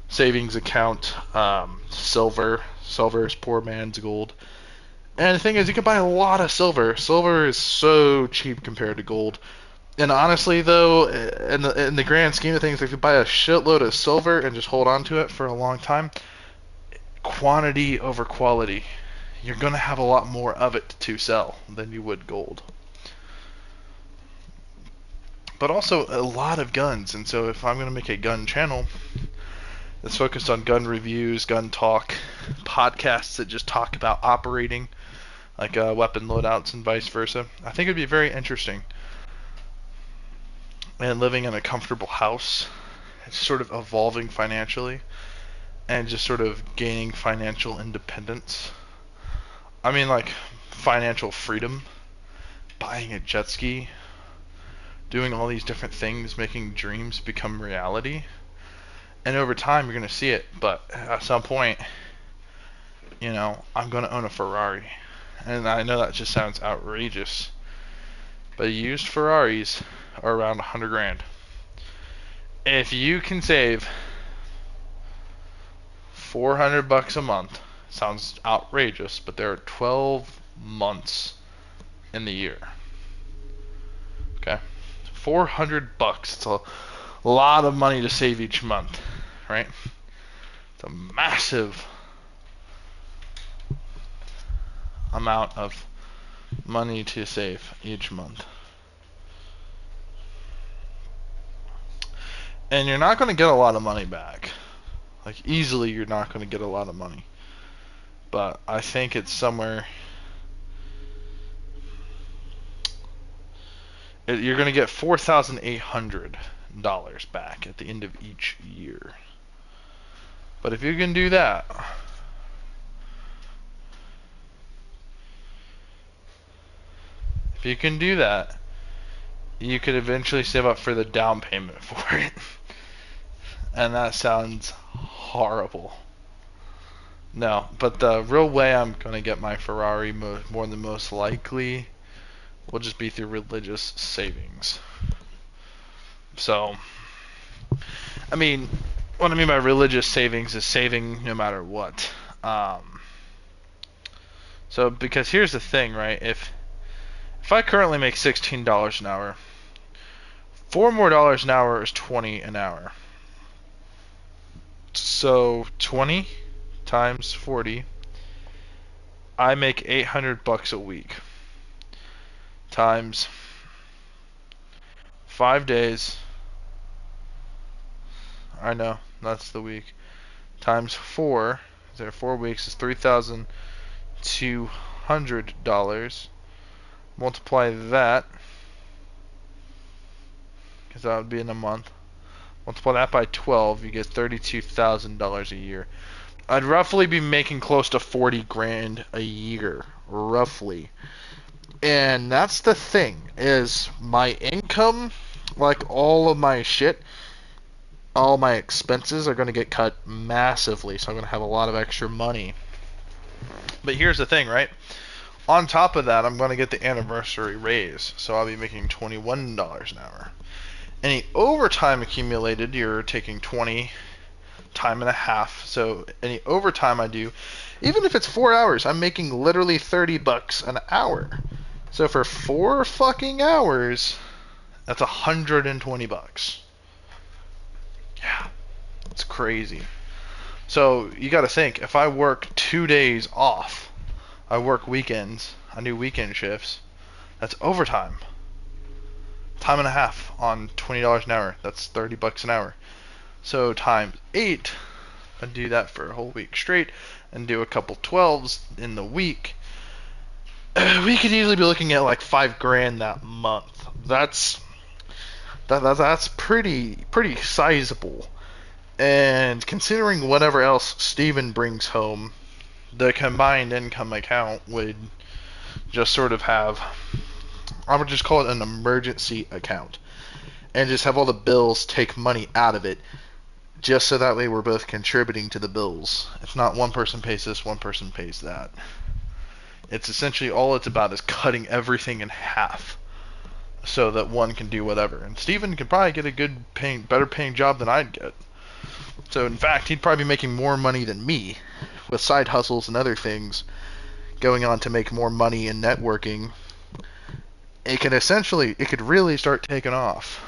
savings account, silver. Silver is poor man's gold. And the thing is, you can buy a lot of silver. Silver is so cheap compared to gold. And honestly, though, in the grand scheme of things, if you buy a shitload of silver and just hold on to it for a long time, quantity over quality, you're going to have a lot more of it to sell than you would gold. But also a lot of guns, and so if I'm going to make a gun channel that's focused on gun reviews, gun talk, podcasts that just talk about operating, like weapon loadouts and vice versa, I think it'd be very interesting. and living in a comfortable house, it's sort of evolving financially, and just sort of gaining financial independence. I mean, like, financial freedom, buying a jet ski, doing all these different things, making dreams become reality. And over time, you're going to see it, but at some point, you know, I'm going to own a Ferrari. And I know that just sounds outrageous, but used Ferraris are around 100 grand. If you can save 400 bucks a month, sounds outrageous, but there are 12 months in the year. Okay? 400 bucks. It's a lot of money to save each month, right? It's a massive amount of money to save each month. And you're not going to get a lot of money back. Like, easily you're not going to get a lot of money. But I think it's somewhere... You're going to get $4,800 back at the end of each year. But if you can do that... If you can do that, you could eventually save up for the down payment for it. And that sounds horrible. No, but the real way I'm going to get my Ferrari more than most likely will just be through religious savings. So, I mean, what I mean by religious savings is saving no matter what. So, because here's the thing, right? If I currently make $16 an hour, $4 more an hour is $20 an hour. So 20 times 40, I make 800 bucks a week. Times 5 days. I know, that's the week. Times 4, there 4 weeks is $3,200. Multiply that, because that would be in a month. Multiply that by 12, you get $32,000 a year. I'd roughly be making close to 40 grand a year, roughly. And that's the thing, is my income, like all of my shit, all my expenses are going to get cut massively, so I'm going to have a lot of extra money. But here's the thing, right? On top of that, I'm going to get the anniversary raise, so I'll be making $21 an hour. Any overtime accumulated, you're taking 20 time and a half. So any overtime I do, even if it's 4 hours, I'm making literally 30 bucks an hour. So for 4 fucking hours, that's 120 bucks. Yeah, it's crazy. So you got to think, if I work 2 days off, I work weekends, I do weekend shifts, that's overtime. Time and a half on $20 an hour. That's 30 bucks an hour. So times 8, I do that for a whole week straight, and do a couple 12s in the week. We could easily be looking at like 5 grand that month. That's pretty sizable. And considering whatever else Steven brings home, the combined income account would just sort of have, I would just call it an emergency account, and just have all the bills take money out of it, just so that way we're both contributing to the bills. It's not one person pays this, one person pays that. It's essentially all it's about is cutting everything in half, so that one can do whatever. And Steven could probably get a better paying job than I'd get. So in fact, he'd probably be making more money than me, with side hustles and other things going on to make more money in networking. It could really start taking off.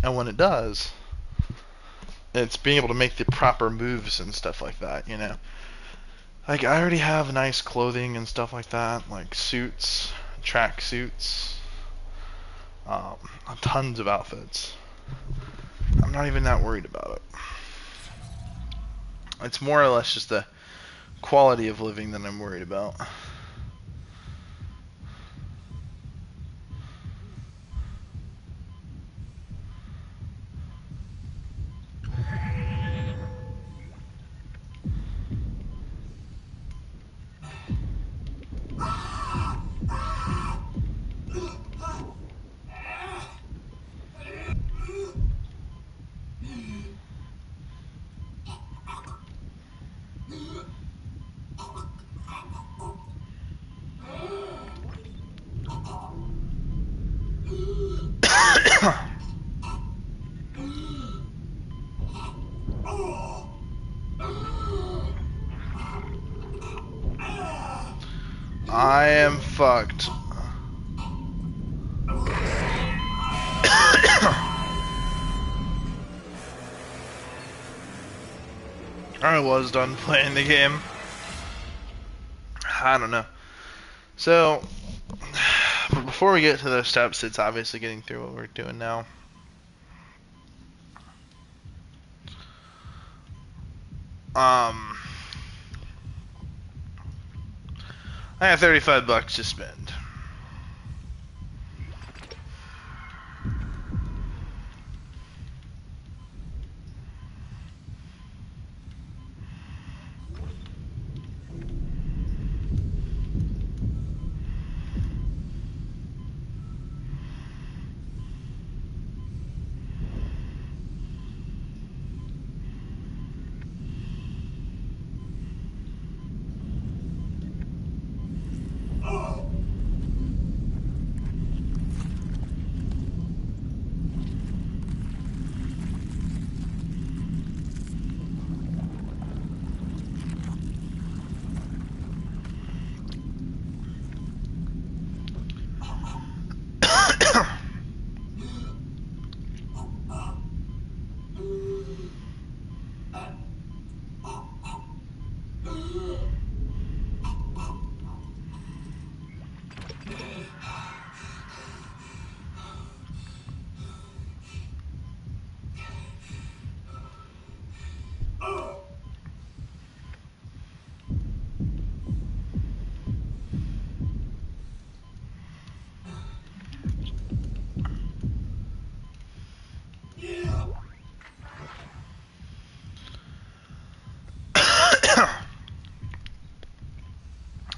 And when it does, it's being able to make the proper moves and stuff like that, you know. Like, I already have nice clothing and stuff like that, like suits, track suits, tons of outfits. I'm not even that worried about it. It's more or less just the quality of living that I'm worried about. I am fucked. I was done playing the game. I don't know. So, but before we get to those steps, it's obviously getting through what we're doing now. I have $35 to spend.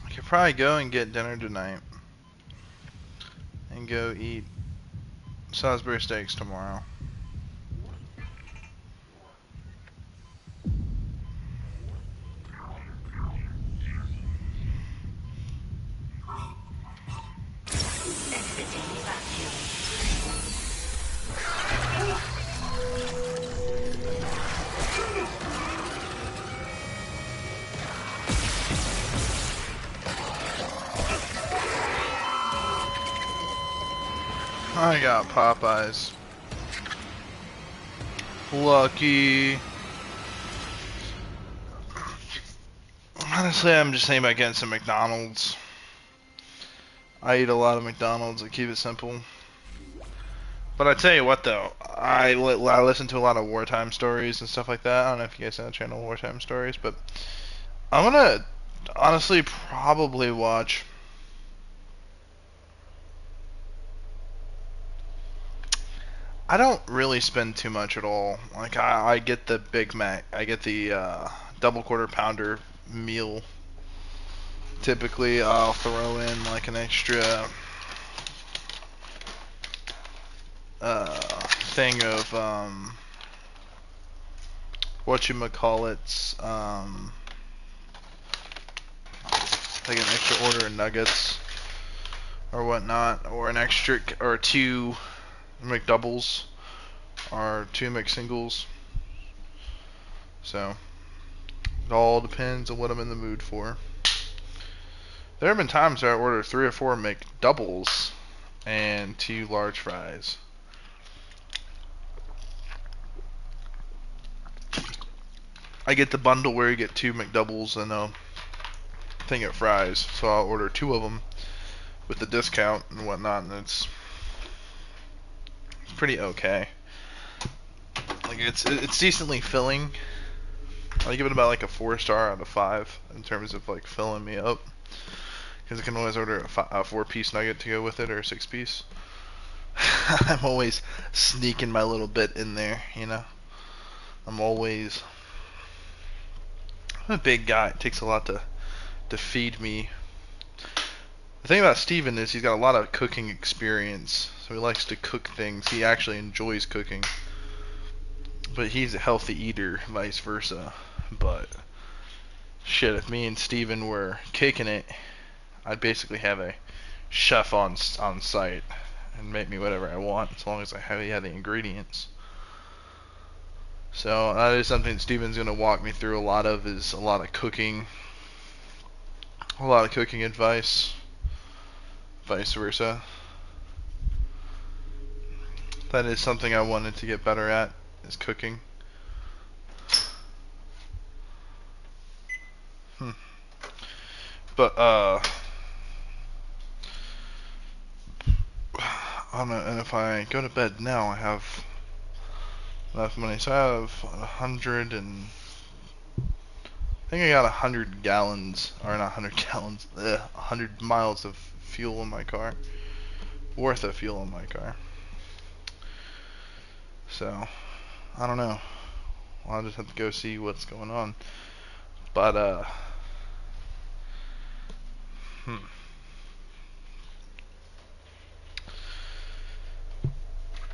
I could probably go and get dinner tonight. And go eat Salisbury steaks tomorrow. I got Popeyes. Lucky. Honestly, I'm just thinking about getting some McDonald's. I eat a lot of McDonald's. I keep it simple. But I tell you what, though, I listen to a lot of wartime stories and stuff like that. I don't know if you guys know the channel Wartime Stories, but I'm gonna honestly probably watch. I don't really spend too much at all. Like I get the Big Mac, I get the double quarter pounder meal. Typically, I'll throw in like an extra thing of whatchamacallits, like an extra order of nuggets or whatnot, or an extra or two McDoubles or two McSingles. So it all depends on what I'm in the mood for. There have been times where I ordered 3 or 4 McDoubles and 2 large fries. I get the bundle where you get 2 McDoubles and a thing of fries, so I'll order 2 of them with the discount and whatnot, and it's pretty okay. Like it's decently filling. I give it about like a 4-star out of 5 in terms of like filling me up, because I can always order a 4-piece nugget to go with it or a 6-piece. I'm always sneaking my little bit in there, you know. I'm a big guy. It takes a lot to feed me. The thing about Steven is he's got a lot of cooking experience, so he likes to cook things. He actually enjoys cooking. But he's a healthy eater, vice versa. But shit, if me and Steven were kicking it, I'd basically have a chef on site and make me whatever I want as long as I have the ingredients. So that is something that Steven's going to walk me through a lot of, is a lot of cooking. A lot of cooking advice, vice versa. That is something I wanted to get better at, is cooking. But I don't know, and if I go to bed now, I have enough money. So I have 100 and I think I got 100 gallons, or not 100 gallons, 100 miles of fuel in my car, worth of fuel in my car. So I don't know. I'll just have to go see what's going on. But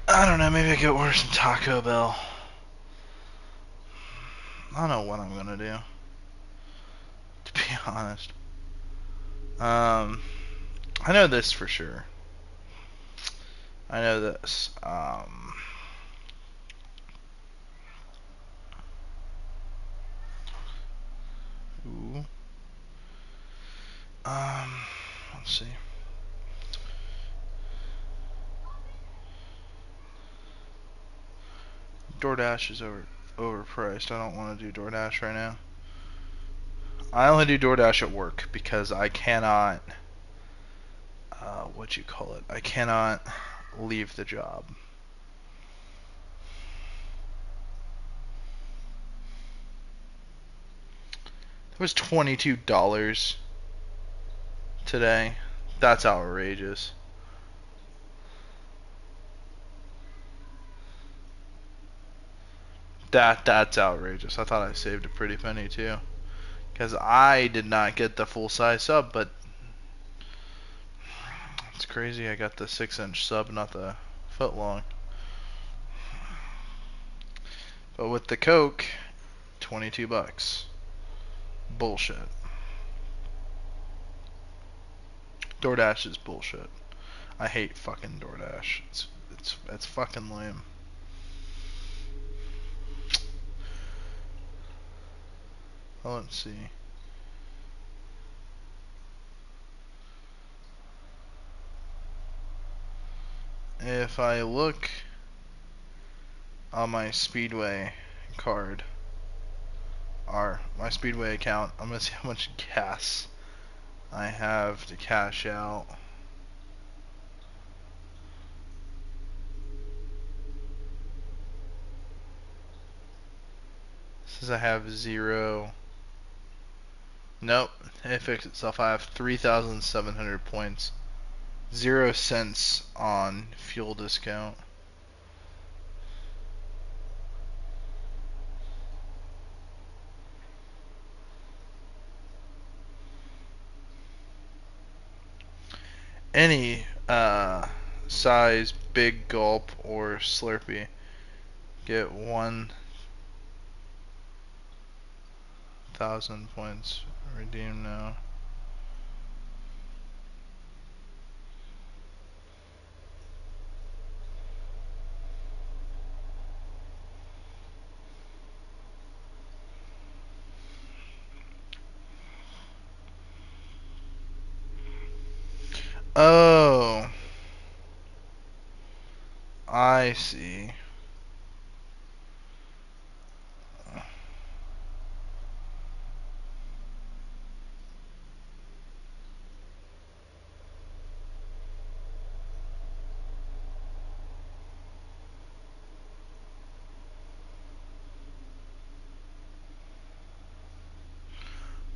I don't know. Maybe I could order some Taco Bell. I don't know what I'm gonna do, to be honest. I know this for sure. I know this. Ooh. Let's see. DoorDash is overpriced. I don't want to do DoorDash right now. I only do DoorDash at work because I cannot, what you call it? I cannot leave the job. It was $22 today. That's outrageous. That's outrageous. I thought I saved a pretty penny too, because I did not get the full size sub, but it's crazy. I got the 6-inch sub, not the foot long. But with the Coke, $22. Bullshit. DoorDash is bullshit. I hate fucking DoorDash. It's fucking lame. Well, let's see. If I look on my Speedway card, or my Speedway account, I'm gonna see how much gas I have to cash out. Says I have 0. Nope, it fixed itself. I have 3,700 points. 0 cents on fuel discount. Any size, big gulp or Slurpee, get 1,000 points. Redeem now. Oh, I see.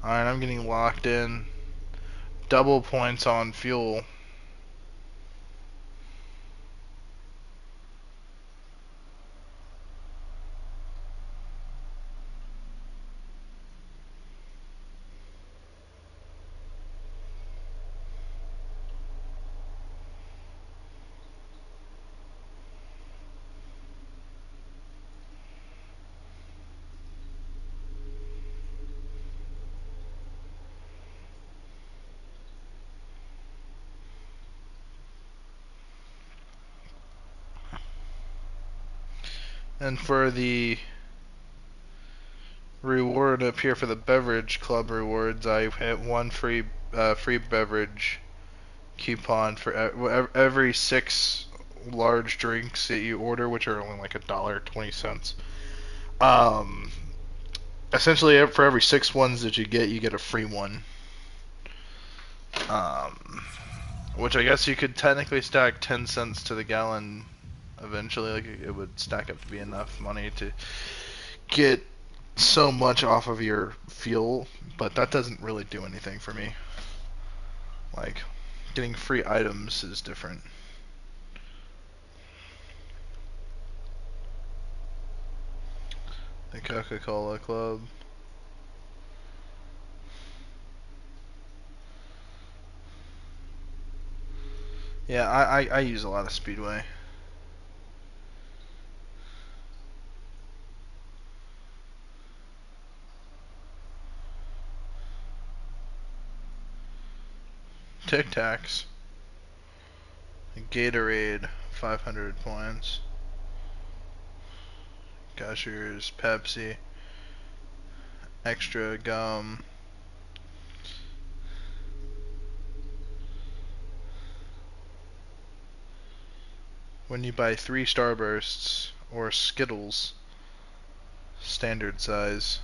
Alright, I'm getting locked in. Double points on fuel. And for the reward up here for the beverage club rewards, I hit 1 free free beverage coupon for every 6 large drinks that you order, which are only like $1.20. Essentially, for every 6 ones that you get a free one. Which I guess you could technically stack 10 cents to the gallon eventually. Like, it would stack up to be enough money to get so much off of your fuel, but that doesn't really do anything for me. Like, getting free items is different. The Coca-Cola Club. Yeah, I use a lot of Speedway. Tic Tacs. Gatorade, 500 points. Gushers, Pepsi. Extra gum. When you buy 3 Starbursts or Skittles, standard size,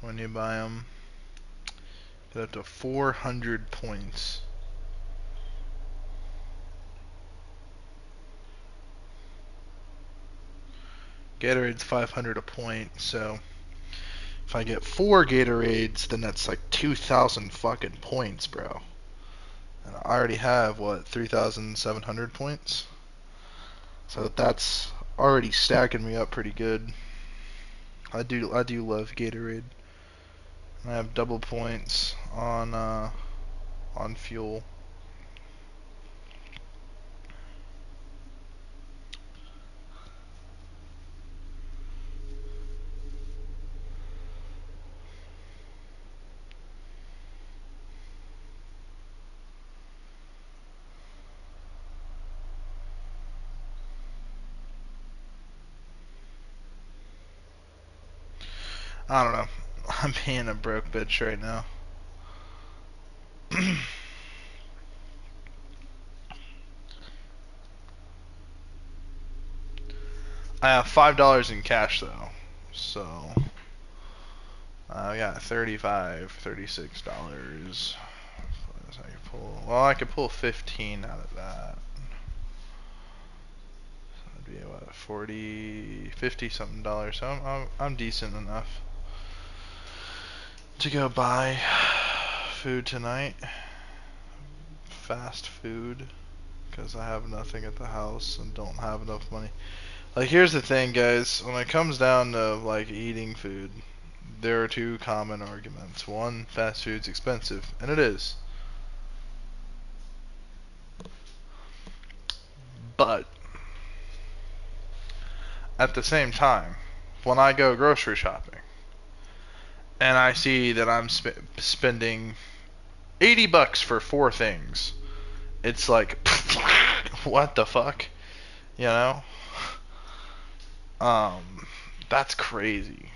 when you buy them, get up to 400 points. Gatorade's 500 a point, so if I get 4 Gatorades, then that's like 2,000 fucking points, bro. And I already have, what, 3,700 points? So that's already stacking me up pretty good. I do love Gatorade. I have double points on fuel. I don't know. I'm being a broke bitch right now. I have $5 in cash though, so I got $36. Well, I could pull 15 out of that. So that'd be what, 40, 50 something dollars. So I'm decent enough to go buy food tonight. Fast food, because I have nothing at the house and don't have enough money. Like, here's the thing, guys. When it comes down to like eating food, there are 2 common arguments. One, fast food's expensive, and it is. But at the same time, when I go grocery shopping and I see that I'm spending 80 bucks for 4 things, it's like, what the fuck, you know? That's crazy.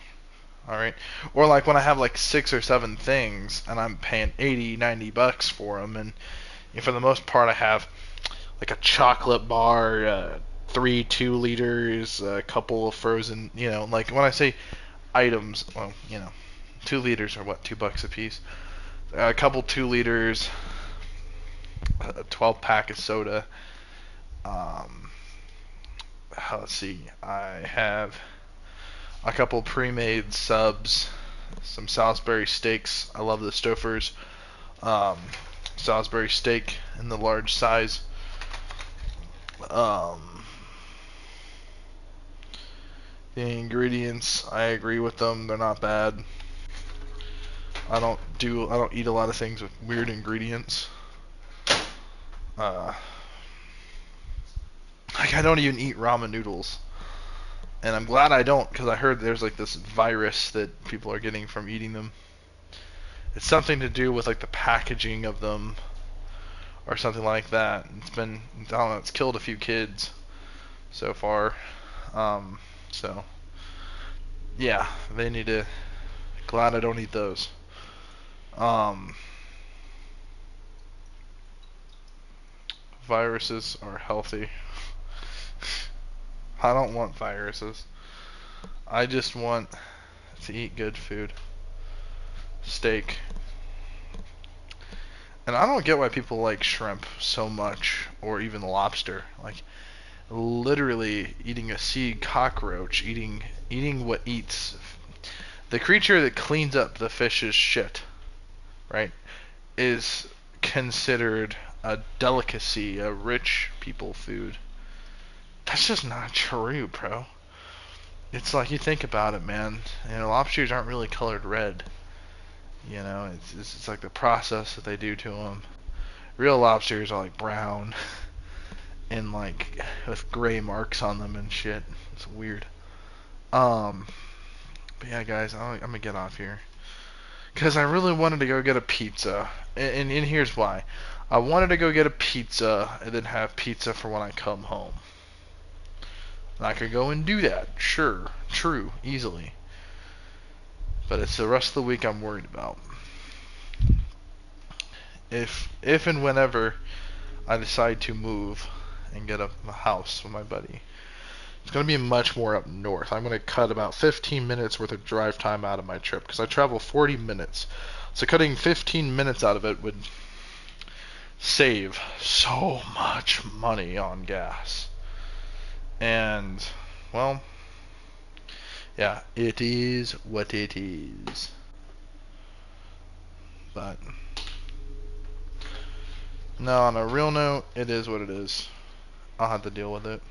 Alright? Or like when I have like 6 or 7 things and I'm paying 80, 90 bucks for them, and for the most part I have like a chocolate bar, 3 2-liters, a couple of frozen, like when I say items, well, 2 liters are what, $2 a piece. A couple 2 liters, a 12 pack of soda. Let's see, I have a couple pre-made subs, some Salisbury steaks. I love the Stofers. Salisbury steak in the large size. The ingredients, I agree with them. They're not bad. I don't eat a lot of things with weird ingredients. Like, I don't even eat ramen noodles. And I'm glad I don't, because I heard there's like this virus that people are getting from eating them. It's something to do with like the packaging of them or something like that. I don't know, it's killed a few kids so far. So yeah, they need to, glad I don't eat those. Viruses are healthy. I don't want viruses. I just want to eat good food. Steak. And I don't get why people like shrimp so much, or even lobster. Like, literally eating a sea cockroach, eating what eats the creature that cleans up the fish's shit, right, is considered a delicacy, a rich people food. That's just not true, bro. It's like, you think about it, man. You know, lobsters aren't really colored red. You know, it's like the process that they do to them. Real lobsters are like brown and like with gray marks on them and shit. It's weird. But yeah, guys, I'm gonna get off here because I really wanted to go get a pizza, and here's why. I wanted to go get a pizza and then have pizza for when I come home. And I could go and do that, sure, true, easily. But it's the rest of the week I'm worried about. If and whenever I decide to move and get a house with my buddy, it's going to be much more up north. I'm going to cut about 15 minutes worth of drive time out of my trip because I travel 40 minutes. So cutting 15 minutes out of it would save so much money on gas. And, well, yeah, it is what it is. But, no, on a real note, it is what it is. I'll have to deal with it.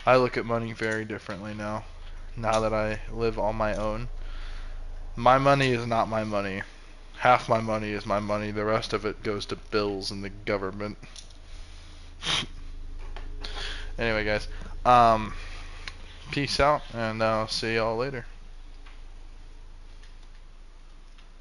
I look at money very differently now. Now that I live on my own. My money is not my money. Half my money is my money. The rest of it goes to bills and the government. Anyway, guys. Peace out, and I'll see y'all later.